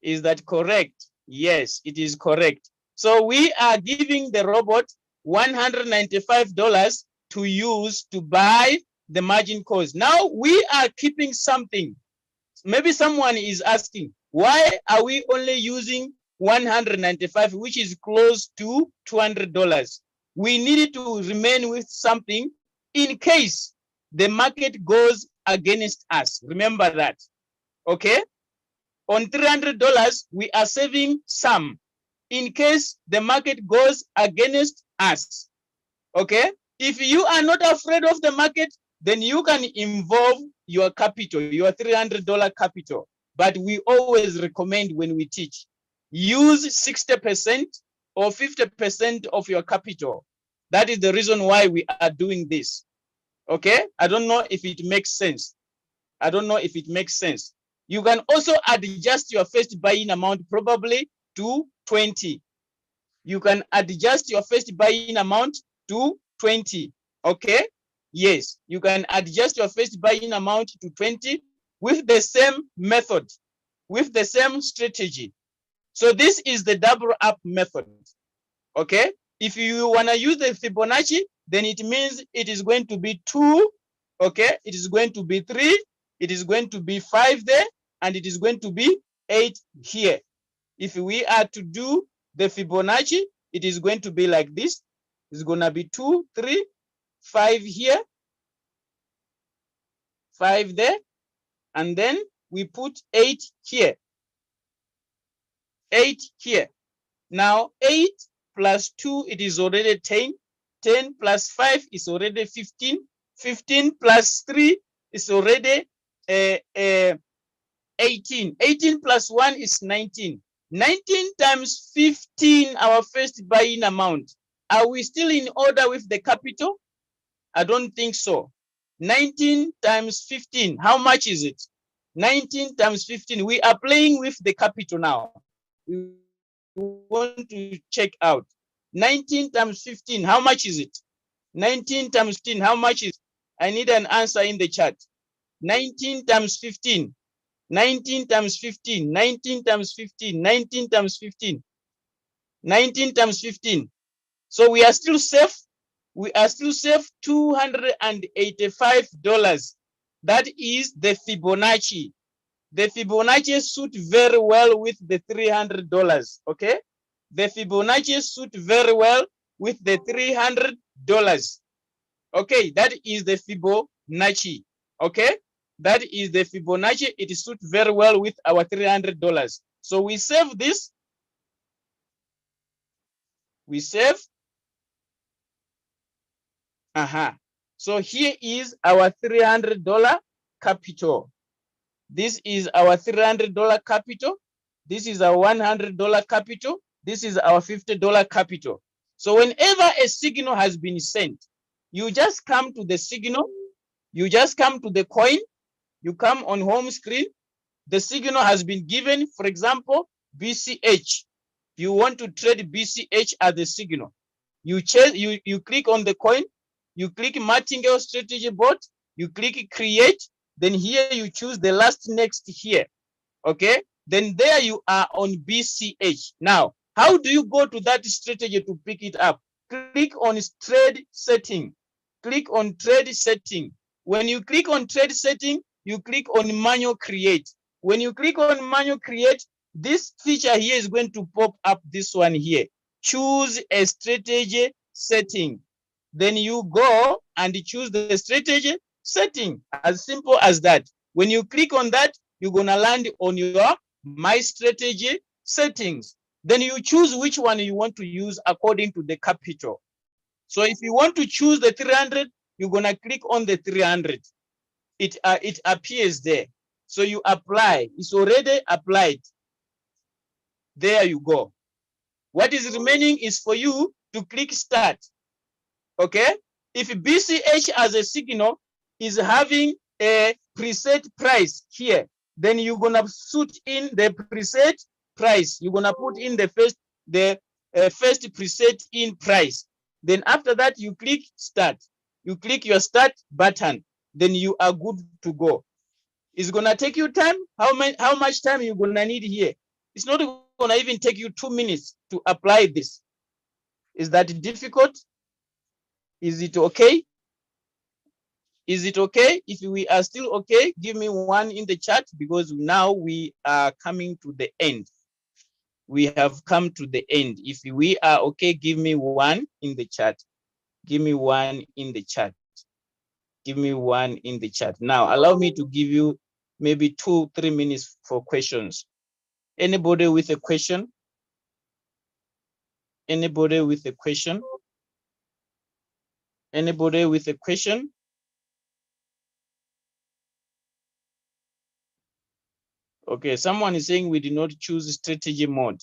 Is that correct? Yes, it is correct. So we are giving the robot $195 to use to buy the margin calls. Now we are keeping something. Maybe someone is asking, why are we only using 195, which is close to $200? We need to remain with something in case the market goes against us. Remember that. Okay? On $300, we are saving some in case the market goes against us. Okay? If you are not afraid of the market, then you can involve your capital, your $300 capital. But we always recommend when we teach, use 60% or 50% of your capital. That is the reason why we are doing this. Okay? I don't know if it makes sense. I don't know if it makes sense. You can also adjust your first buy-in amount probably to 20. You can adjust your first buying amount to 20. Okay. Yes, you can adjust your first buying amount to 20 with the same method, with the same strategy. So this is the double up method. Okay. If you want to use the Fibonacci, then it means it is going to be 2. Okay. It is going to be 3. It is going to be 5 there. And it is going to be 8 here. If we are to do the Fibonacci, it is going to be like this. It's going to be 2, 3, 5 here, 5 there. And then we put 8 here. 8 here. Now 8 plus 2, it is already 10. 10 plus 5 is already 15. 15 plus 3 is already 18. 18 plus 1 is 19. 19 times 15, our first buying amount. Are we still in order with the capital? I don't think so. 19 times 15, how much is it? 19 times 15, we are playing with the capital now. We want to check out. 19 times 15, how much is it? 19 times 15, how much is it? I need an answer in the chat. 19 times 15. 19 times 15, 19 times 15, 19 times 15, 19 times 15. So we are still safe. We are still safe $285. That is the Fibonacci. The Fibonacci suit very well with the $300. Okay. The Fibonacci suit very well with the $300. Okay. That is the Fibonacci. Okay. That is the Fibonacci. It suits very well with our $300. So we save this. We save. So here is our $300 capital. This is our $300 capital. This is our $100 capital. This is our $50 capital. So whenever a signal has been sent, you just come to the signal. You just come to the coin. You come on home screen. The signal has been given, for example, BCH. You want to trade BCH as the signal. You click on the coin. You click Martingale strategy bot. You click create. Then here you choose the last next here. Okay. Then there you are on BCH. Now, how do you go to that strategy to pick it up? Click on trade setting. Click on trade setting. When you click on trade setting, you click on manual create. When you click on manual create, this feature here is going to pop up this one here. Choose a strategy setting. Then you go and choose the strategy setting. As simple as that. When you click on that, you're going to land on your my strategy settings. Then you choose which one you want to use according to the capital. So if you want to choose the 300, you're going to click on the 300. It appears there. So you apply. It's already applied. There you go. What is remaining is for you to click start. Okay. If BCH as a signal is having a preset price here, then you're gonna put in the preset price. You're gonna put in the first preset in price. Then after that, you click start. You click your start button. Then you are good to go. It's gonna take you time. How much time you're gonna need here? It's not gonna even take you 2 minutes to apply this. Is that difficult? Is it okay? Is it okay? If we are still okay, give me 1 in the chat, because now we are coming to the end. We have come to the end. If we are okay, give me 1 in the chat. Give me 1 in the chat. Give me 1 in the chat. Now, allow me to give you maybe 2-3 minutes for questions. Anybody with a question? Anybody with a question? Anybody with a question? Okay, someone is saying we did not choose strategy mode.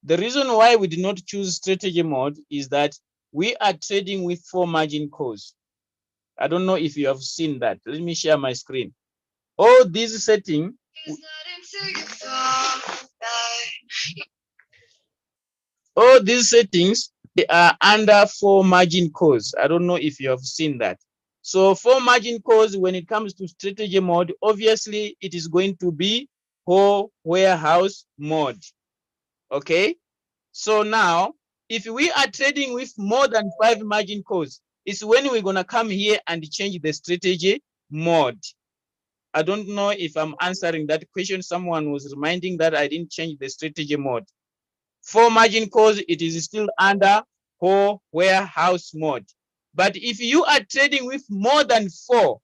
The reason why we did not choose strategy mode is that we are trading with 4 margin calls. I don't know if you have seen that. Let me share my screen. All these settings. all these settings, they are under 4 margin calls. I don't know if you have seen that. So 4 margin calls, when it comes to strategy mode, obviously it is going to be whole warehouse mode. Okay. So now, if we are trading with more than 5 margin calls, it's when we're gonna come here and change the strategy mode. I don't know if I'm answering that question. Someone was reminding that I didn't change the strategy mode. 4 margin calls, it is still under whole warehouse mode. But if you are trading with more than 4,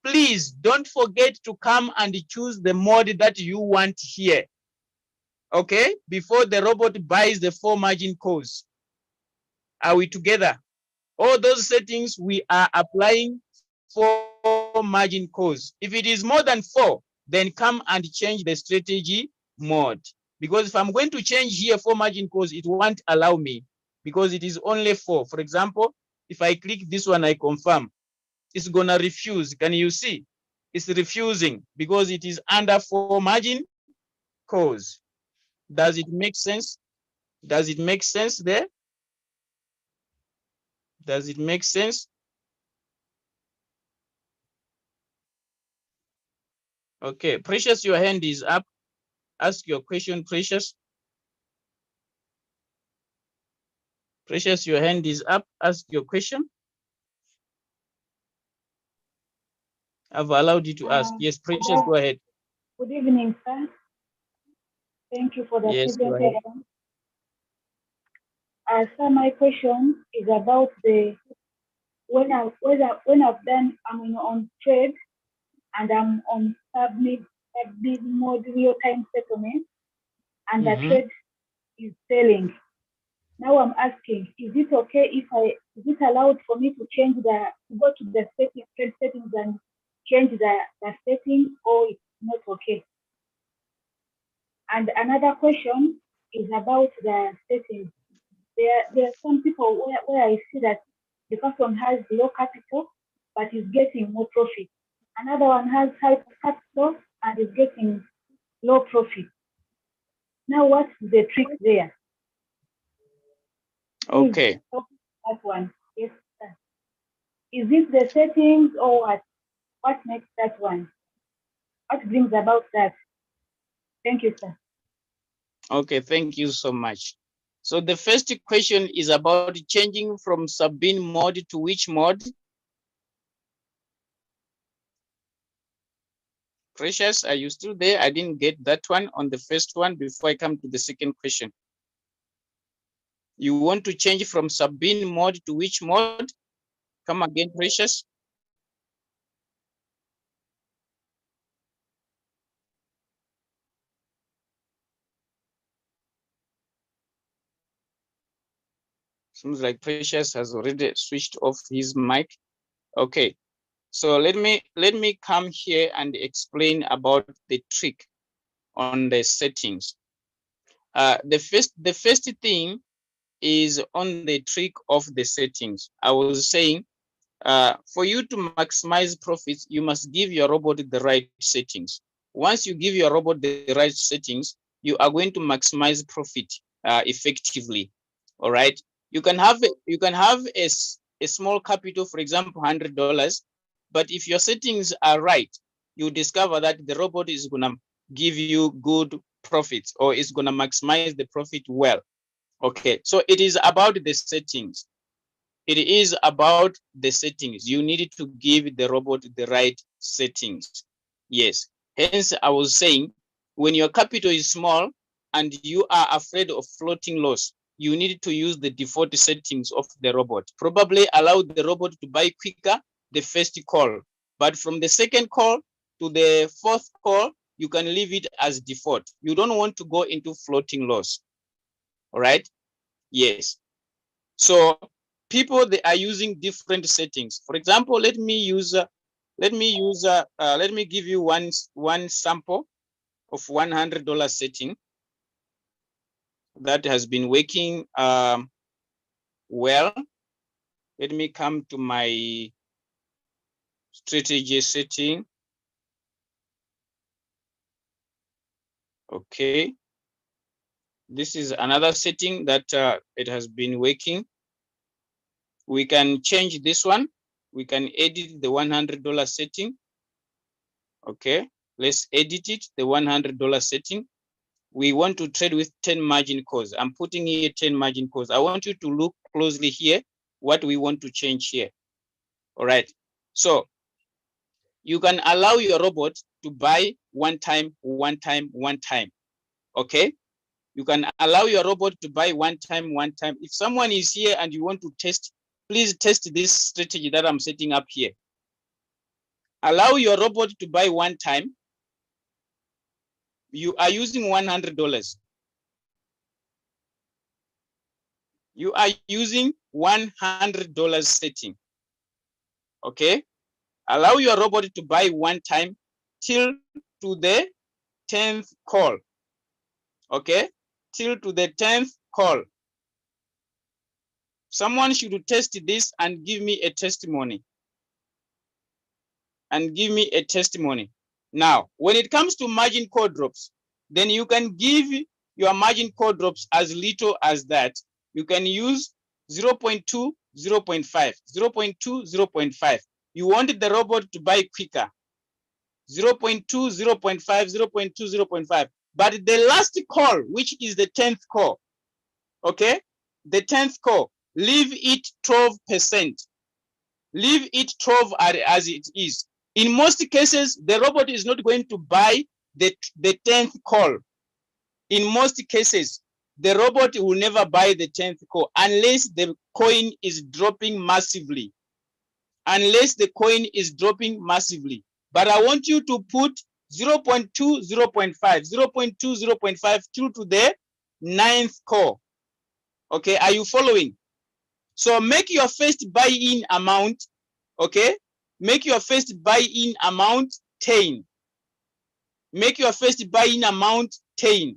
please don't forget to come and choose the mode that you want here. Okay, before the robot buys the 4 margin calls. Are we together? All those settings we are applying 4 margin calls. If it is more than 4, then come and change the strategy mode. Because if I'm going to change here 4 margin calls, it won't allow me because it is only 4. For example, if I click this one, I confirm, it's gonna refuse. Can you see? It's refusing because it is under 4 margin calls. Does it make sense? Does it make sense there? Does it make sense? Okay, Precious, your hand is up. Ask your question, Precious. Precious, your hand is up. Ask your question. I've allowed you to ask. Yes, Precious, go ahead. Good evening, sir. Thank you for the Yes, go ahead. presentation. Sir, my question is about the when I've done I'm on trade and I'm on submit mode real time settlement and the trade is selling. Now I'm asking, is it okay if is it allowed for me to go to the trade settings and change the settings, or it's not okay? And another question is about the settings. There are some people where I see that the person has low capital but is getting more profit. Another one has high capital and is getting low profit. Now, what's the trick there? Okay. That one. Yes, sir. Is it the settings or what? What makes that one? What brings about that? Thank you, sir. Okay, thank you so much. So the first question is about changing from sub-bin mode to which mode? Precious, are you still there? I didn't get that one on the first one before I come to the second question. You want to change from sub-bin mode to which mode? Come again, Precious. Seems like Precious has already switched off his mic. Okay, so let me come here and explain about the trick on the settings. The first thing is on the trick of the settings. I was saying, for you to maximize profits, you must give your robot the right settings. Once you give your robot the right settings, you are going to maximize profit effectively. All right. You can have a small capital, for example, $100, but if your settings are right, you discover that the robot is gonna give you good profits, or it's gonna maximize the profit well. Okay, so it is about the settings. It is about the settings. You need to give the robot the right settings. Yes. Hence, I was saying, when your capital is small and you are afraid of floating loss, you need to use the default settings of the robot. Probably allow the robot to buy quicker the first call. But from the second call to the fourth call, you can leave it as default. You don't want to go into floating loss. All right? Yes. So people, they are using different settings. For example, let me give you one sample of $100 setting that has been working well. Let me come to my strategy setting. Okay. This is another setting that it has been working. We can change this one. We can edit the $100 setting. Okay, let's edit it, the $100 setting. We want to trade with 10 margin calls. I'm putting here 10 margin calls. I want you to look closely here, what we want to change here. All right, so you can allow your robot to buy one time. Okay, you can allow your robot to buy one time. If someone is here and you want to test, please test this strategy that I'm setting up here. Allow your robot to buy one time. You are using $100. You are using $100 setting. Okay, allow your robot to buy one time till to the 10th call. Okay, till to the 10th call. Someone should test this and give me a testimony. Now, when it comes to margin call drops, then you can give your margin call drops as little as that. You can use 0.2, 0.5, 0.2, 0.5. You want the robot to buy quicker. 0.2, 0.5, 0.2, 0.5. But the last call, which is the 10th call, okay? The 10th call, leave it 12%. Leave it 12 as it is. In most cases, the robot is not going to buy the 10th call. In most cases, the robot will never buy the 10th call unless the coin is dropping massively. Unless the coin is dropping massively. But I want you to put 0.2, 0.5, 0.2, 0.5 till to the 9th call. Okay, are you following? So make your first buy-in amount, okay? Make your first buy-in amount 10. Make your first buy-in amount 10.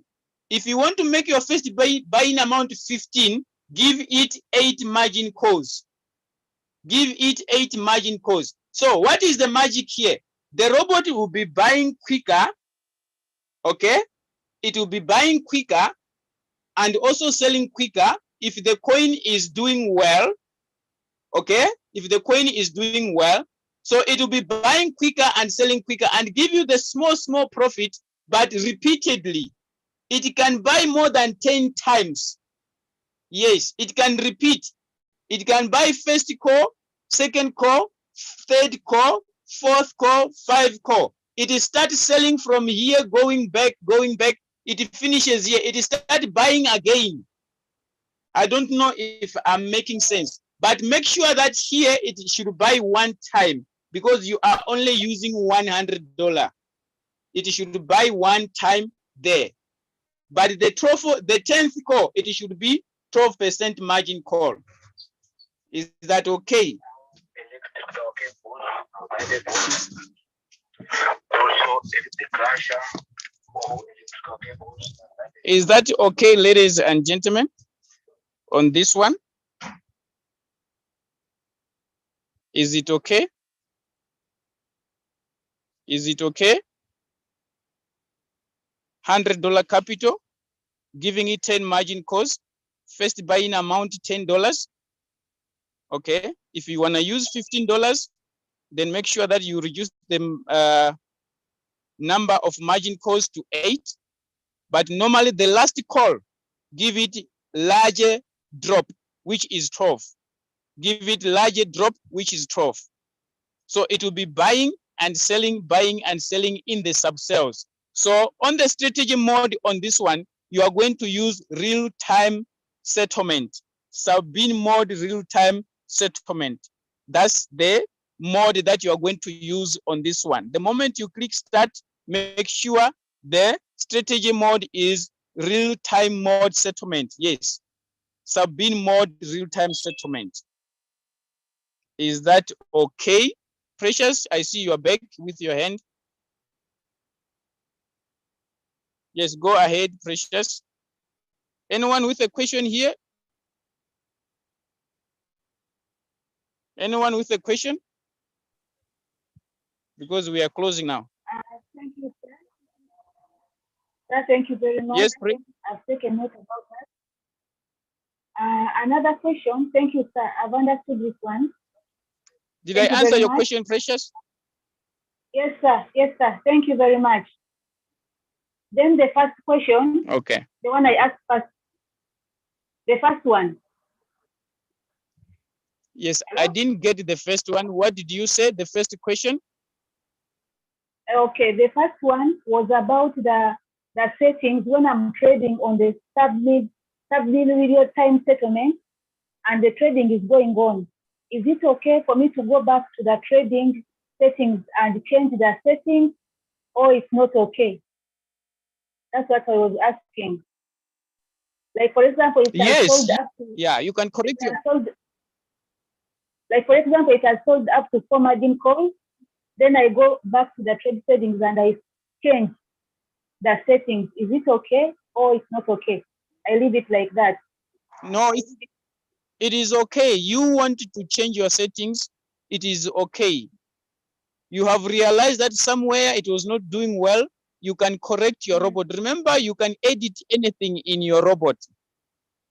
If you want to make your first buy-in amount 15, give it 8 margin calls. Give it 8 margin calls. So what is the magic here? The robot will be buying quicker, okay? It will be buying quicker and also selling quicker if the coin is doing well, okay? If the coin is doing well, so it will be buying quicker and selling quicker and give you the small profit, but repeatedly. It can buy more than 10 times. Yes, it can repeat. It can buy first call, second call, third call, fourth call, 5 call. It starts selling from here, going back. It finishes here. It starts buying again. I don't know if I'm making sense, but make sure that here it should buy one time because you are only using $100. It should buy one time there. But the 10th call, it should be 12% margin call. Is that okay? Is that okay, ladies and gentlemen, on this one? Is it okay? Is it okay? $100 capital, giving it 10 margin calls, first buying amount $10. Okay, if you want to use $15, then make sure that you reduce the number of margin calls to 8. But normally the last call, give it larger drop, which is 12. Give it larger drop, which is 12. So it will be buying and selling in the sub-sales. So on the strategy mode on this one, you are going to use real-time settlement, sub-bin mode real-time settlement. That's the mode that you are going to use on this one. The moment you click start, make sure the strategy mode is real-time mode settlement. Yes, sub-bin mode real-time settlement. Is that okay? Precious, I see you are back with your hand. Yes, go ahead, Precious. Anyone with a question here? Anyone with a question? Because we are closing now. Thank you, sir. Thank you very much. Yes, please. I've taken note about that. Another question. Thank you, sir. I've understood this one. Did Thank I you answer very your much. question, Precious? Yes, sir. Yes, sir. Thank you very much. Then the first question, Okay. the one I asked first, the first one. Yes, Hello? I didn't get the first one. What did you say? The first question? Okay, the first one was about the settings when I'm trading on the submit real time settlement and the trading is going on. Is it okay for me to go back to the trading settings and change the settings, or it's not okay? That's what I was asking. Like, for example, it has Yes. sold up to, Yeah, you can correct it your. has sold, like, for example, it has sold up to 4 margin calls. Then I go back to the trade settings and I change the settings. Is it okay or it's not okay? I leave it like that. No, it is okay. You want to change your settings. It is okay. You have realized that somewhere it was not doing well. You can correct your robot. Remember, you can edit anything in your robot.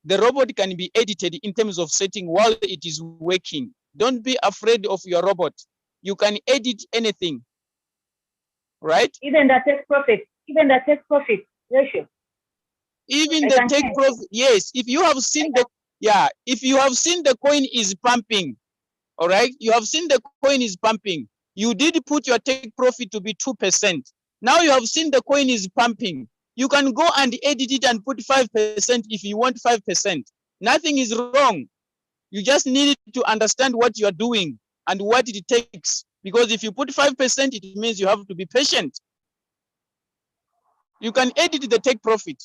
The robot can be edited in terms of setting while it is working. Don't be afraid of your robot. You can edit anything, right? Even the take profit ratio. Even I the can take change. profit, yes. If you have seen if you have seen the coin is pumping, all right, you have seen the coin is pumping. You did put your take profit to be 2%. Now you have seen the coin is pumping. You can go and edit it and put 5% if you want 5%. Nothing is wrong. You just need to understand what you are doing and what it takes. Because if you put 5%, it means you have to be patient. You can edit the take profit.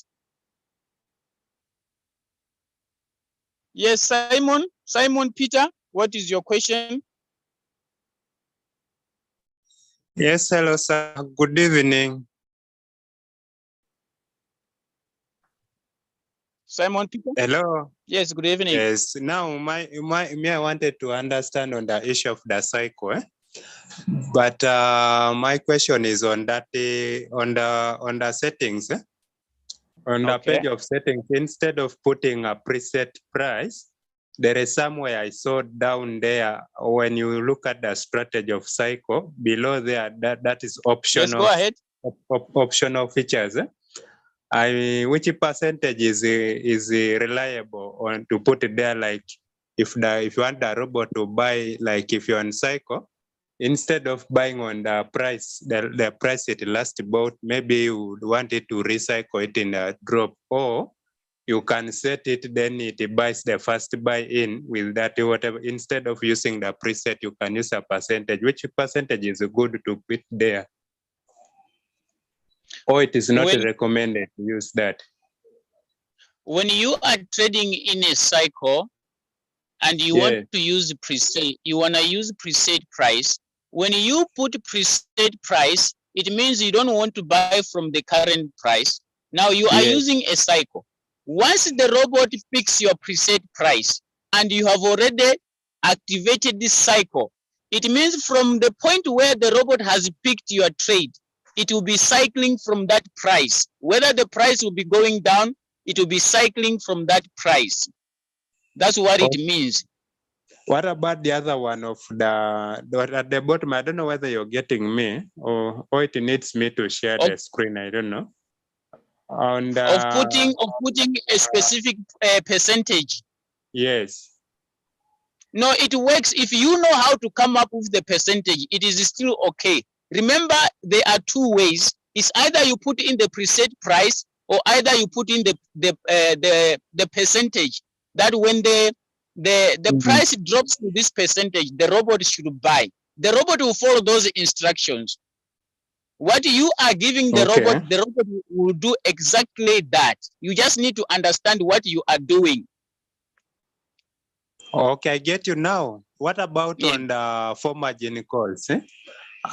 Yes, Simon Peter, what is your question? Yes, hello, sir. Good evening. Simon Peter? Hello. Yes, good evening. Yes. Now, I wanted to understand on the issue of the cycle, but my question is on that on the settings, on the Okay. page of settings. Instead of putting a preset price, there is somewhere I saw down there when you look at the strategy of cycle below there. That is optional. Yes, go ahead. Optional features. Which percentage is reliable on to put it there? Like if you want the robot to buy, like if you're on cycle, instead of buying on the price, the price it lasts about, maybe you would want it to recycle it in a drop, or you can set it, then it buys the first buy in with that whatever. Instead of using the preset, you can use a percentage. Which percentage is good to put there? Or it is not recommended to use that? When you are trading in a cycle and you want to use preset, you want to use preset price. When you put preset price, it means you don't want to buy from the current price. Now you are using a cycle. Once the robot picks your preset price and you have already activated this cycle, it means from the point where the robot has picked your trade, it will be cycling from that price. Whether the price will be going down, it will be cycling from that price. That's what it means. What about the other one of at the bottom? I don't know whether you're getting me or it needs me to share the screen. I don't know. And of putting a specific percentage. Yes. No, it works. If you know how to come up with the percentage, it is still okay. Remember, there are two ways. It's either you put in the preset price or either you put in the percentage. That when the price drops to this percentage, the robot should buy. The robot will follow those instructions. What you are giving the robot will do exactly that. You just need to understand what you are doing. Okay, I get you now. What about on the 4 margin calls?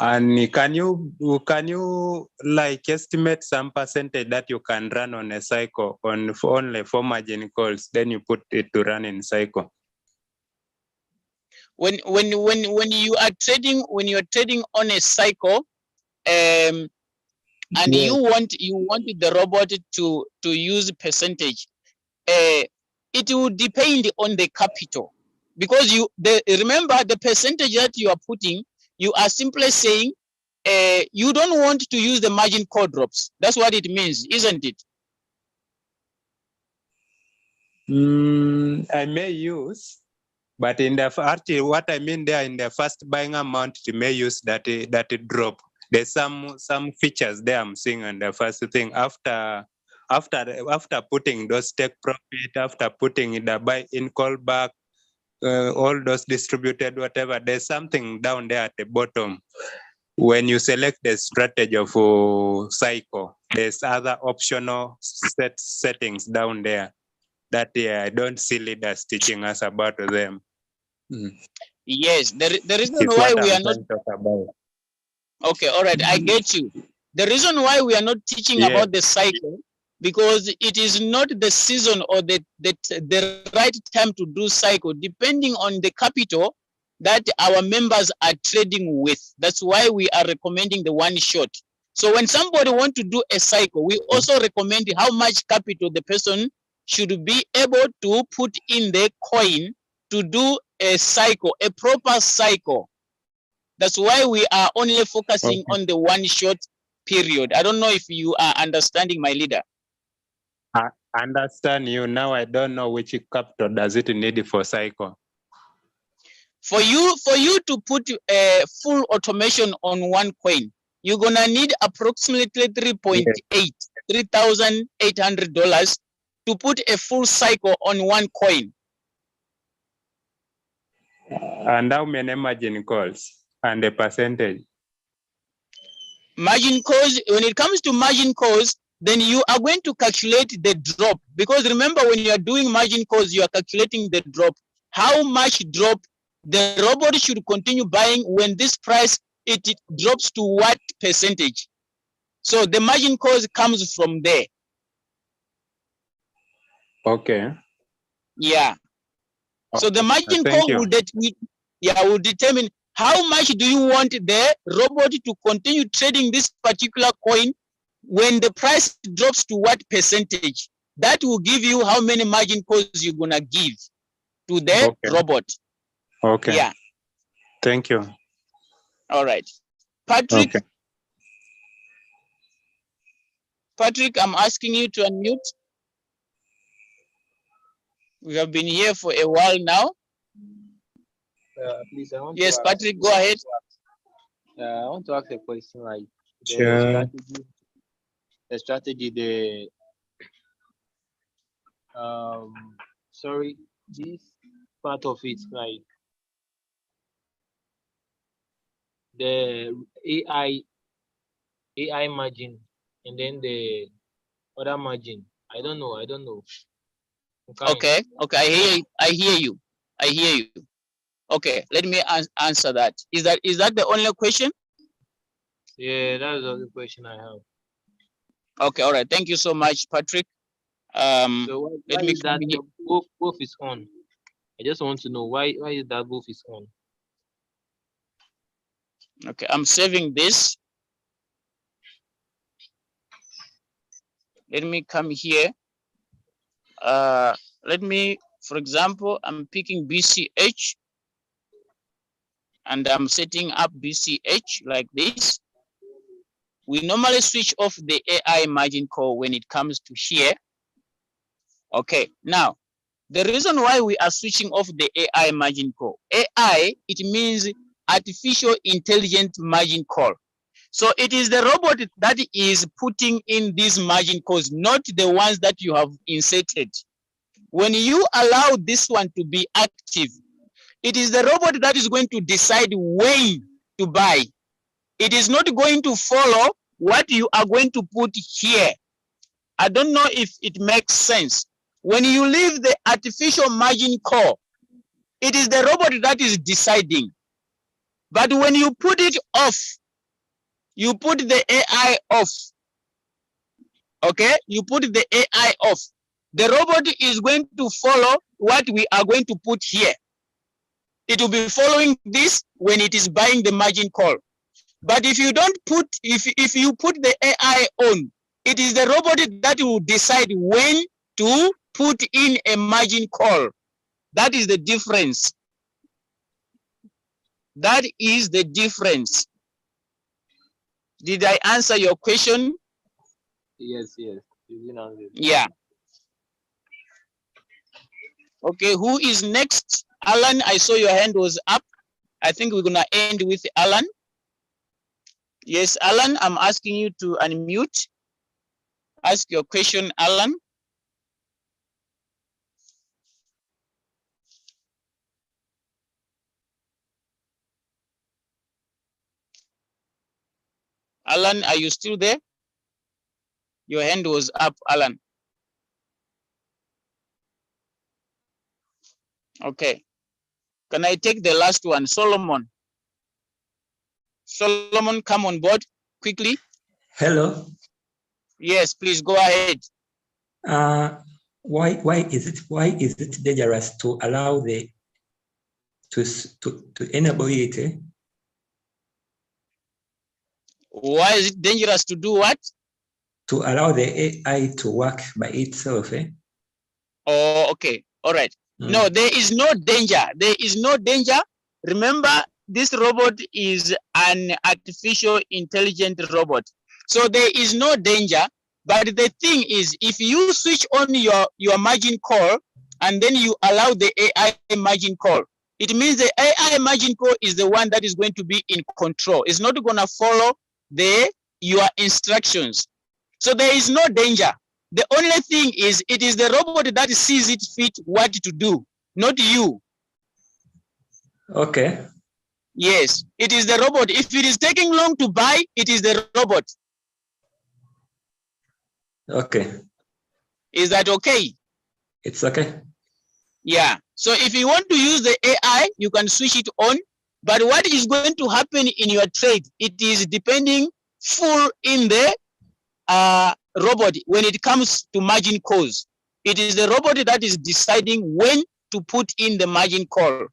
And can you like estimate some percentage that you can run on a cycle on only 4 margin calls? Then you put it to run in cycle. When you are trading on a cycle, and Yes. you want the robot to use percentage, it will depend on the capital, because remember the percentage that you are putting, you are simply saying you don't want to use the margin call drops. That's what it means, isn't it? I may use, but in the actually what I mean there, in the first buying amount, you may use that drop. There's some features there I'm seeing on the first thing after putting those take profit, after putting the buy in call back, all those distributed whatever. There's something down there at the bottom. When you select the strategy of cycle, there's other optional settings down there that I don't see leaders teaching us about them. Yes, the reason It's why what we I'm are not trying to talk about. okay, all right, I get you. The reason why we are not teaching Yeah. about the cycle, because it is not the season or the right time to do cycle, depending on the capital that our members are trading with. That's why we are recommending the one shot. So when somebody want to do a cycle, we also recommend how much capital the person should be able to put in the coin to do a cycle, a proper cycle. That's why we are only focusing on the one shot period. I don't know if you are understanding, my leader. I understand you. Now I don't know which capital does it need for cycle. For you to put a full automation on one coin, you're gonna need approximately $3,800 to put a full cycle on one coin. And how many margin calls and the percentage? Margin calls, when it comes to margin calls, then you are going to calculate the drop, because remember, when you are doing margin calls, you are calculating the drop. How much drop the robot should continue buying when this price it drops to what percentage. So the margin calls comes from there. Okay. Yeah. So the margin call will determine how much do you want the robot to continue trading this particular coin when the price drops to what percentage. That will give you how many margin calls you're gonna give to the robot. Okay. Yeah. Thank you. All right. Patrick. Okay. Patrick, I'm asking you to unmute. We have been here for a while now. Please, I want yes, to Patrick, go ahead. I want to ask a question, like Sure. the strategy, sorry, this part of it, like the AI margin, and then the other margin. I don't know. Okay, I hear you. Okay, let me answer that. Is that the only question? Yeah, that's the only question I have. Okay, all right. Thank you so much, Patrick. So why let me is that both is on? I just want to know why is that both is on? Okay, I'm saving this. Let me come here. Let me, for example, I'm picking BCH and I'm setting up BCH like this. We normally switch off the AI margin call when it comes to here. Okay, now, the reason why we are switching off the AI margin call, AI, it means artificial intelligent margin call. So it is the robot that is putting in these margin calls, not the ones that you have inserted. When you allow this one to be active, it is the robot that is going to decide when to buy. It is not going to follow what you are going to put here. I don't know if it makes sense. When you leave the artificial margin call, it is the robot that is deciding. But when you put it off, you put the AI off. Okay, you put the AI off. The robot is going to follow what we are going to put here. It will be following this when it is buying the margin call. But if you don't put, if you put the AI on, it is the robot that will decide when to put in a margin call. That is the difference. That is the difference. Did I answer your question? Yes, yes. You didn't answer. Yeah. Okay, who is next? Alan, I saw your hand was up. I think we're gonna end with Alan. Yes, Alan, I'm asking you to unmute. Ask your question, Alan. Alan, are you still there? Your hand was up, Alan. Okay. Can I take the last one? Solomon. Solomon, come on board quickly. Hello. Yes, please go ahead. Why is it dangerous to allow the to enable it? Why is it dangerous to do what? To allow the AI to work by itself. Oh, okay. All right. No, there is no danger. There is no danger. Remember, this robot is an artificial intelligent robot. So there is no danger. But the thing is, if you switch on your margin call and then you allow the AI margin call, it means the AI margin call is the one that is going to be in control. It's not going to follow your instructions. So there is no danger. The only thing is, it is the robot that sees it fit what to do, not you. Okay. Yes, it is the robot. If it is taking long to buy, it is the robot. Okay. Is that okay? It's okay. Yeah. So if you want to use the AI, you can switch it on. But what is going to happen in your trade, it is depending full in the robot when it comes to margin calls. It is the robot that is deciding when to put in the margin call.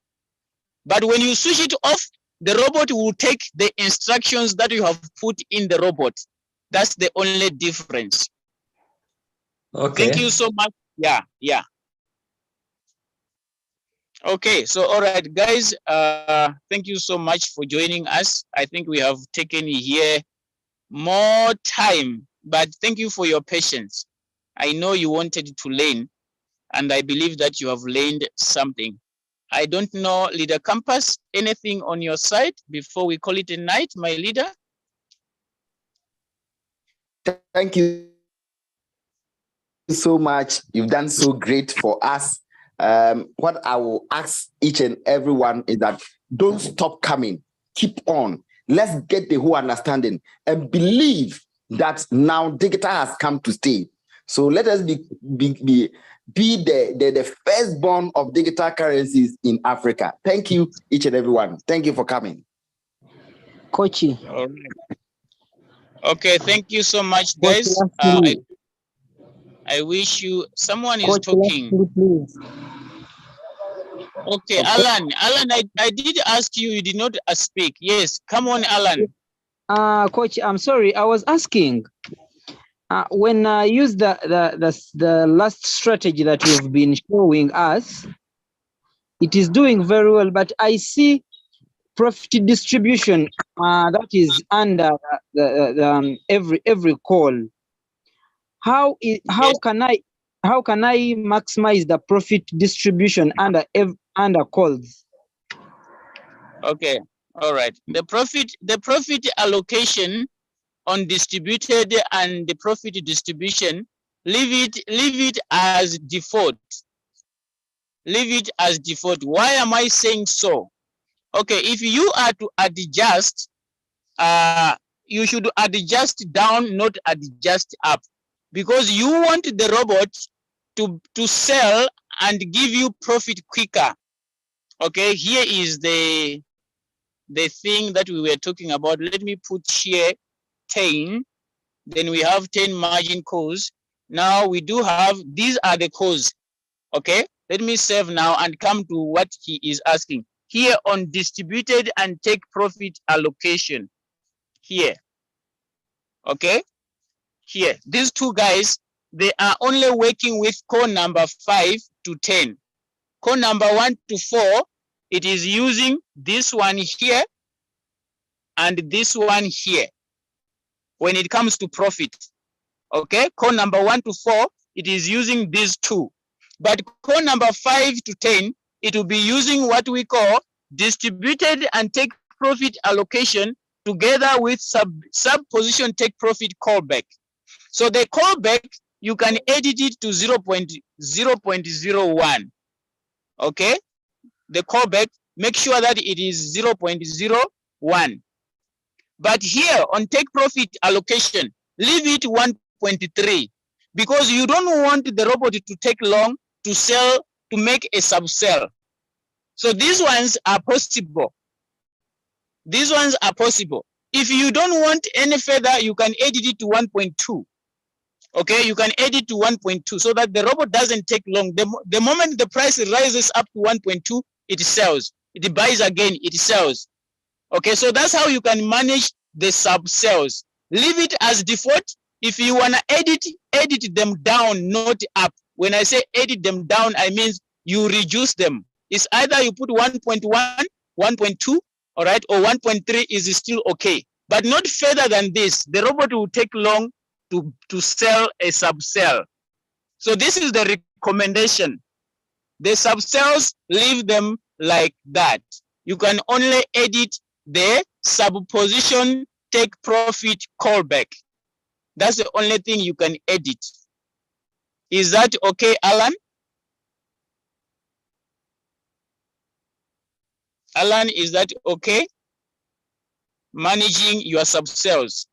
But when you switch it off, the robot will take the instructions that you have put in the robot. That's the only difference. Okay. Thank you so much. Yeah, yeah. Okay, so all right, guys, thank you so much for joining us. I think we have taken here more time, but thank you for your patience. I know you wanted to learn, and I believe that you have learned something. I don't know, Leader Campus, anything on your side before we call it a night, my leader? Thank you so much. You've done so great for us. What I will ask each and everyone is that don't stop coming. Keep on. Let's get the whole understanding and believe that now digital has come to stay. So let us be the firstborn of digital currencies in Africa. Thank you, each and everyone. Thank you for coming. Kochi. All right. Okay, thank you so much, guys. I wish you, someone is talking. Please. Okay, Alan, I did ask you, you did not speak. Yes, come on, Alan. Coach, I'm sorry, I was asking, when I use the last strategy that you've been showing us, it is doing very well, but I see profit distribution that is under every call. How can I maximize the profit distribution under calls? Okay, all right. The profit allocation on distributed and the profit distribution, leave it as default. Leave it as default. Why am I saying so? Okay, if you are to adjust, you should adjust down, not adjust up, because you want the robot to sell and give you profit quicker. Okay, here is the thing that we were talking about. Let me put here 10. Then we have 10 margin calls. Now we do have, these are the calls. Okay, let me save now and come to what he is asking. Here on distributed and take profit allocation. here. Okay, here, these two guys, they are only working with core number 5 to 10. Core number 1 to 4, it is using this one here and this one here when it comes to profit. Okay, core number 1 to 4, it is using these two. But core number 5 to 10, it will be using what we call distributed and take profit allocation together with sub position take profit callback. So the callback, you can edit it to 0.01. Okay, the callback, make sure that it is 0.01. But here on take profit allocation, leave it 1.3 because you don't want the robot to take long to sell, to make a sub-sell. So these ones are possible. These ones are possible. If you don't want any further, you can edit it to 1.2. Okay, you can edit to 1.2 so that the robot doesn't take long. The moment the price rises up to 1.2, it sells. It buys again, it sells. Okay, so that's how you can manage the sub sales. Leave it as default. If you want to edit them down, not up. When I say edit them down, I mean you reduce them. It's either you put 1.1, 1.2, all right, or 1.3 is still okay, but not further than this. The robot will take long to sell a sub sell. So this is the recommendation. The sub sales, leave them like that. You can only edit the sub position take profit callback. That's the only thing you can edit. Is that okay, Alan? Alan, is that okay? Managing your sub sales.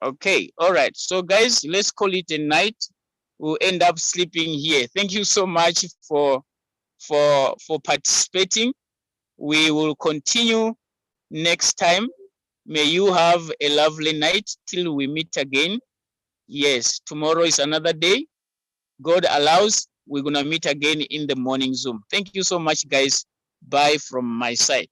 Okay, all right. So guys, let's call it a night. We'll end up sleeping here. Thank you so much for participating. We will continue next time. May you have a lovely night till we meet again. Yes, tomorrow is another day. God allows, we're gonna meet again in the morning Zoom. Thank you so much, guys. Bye from my side.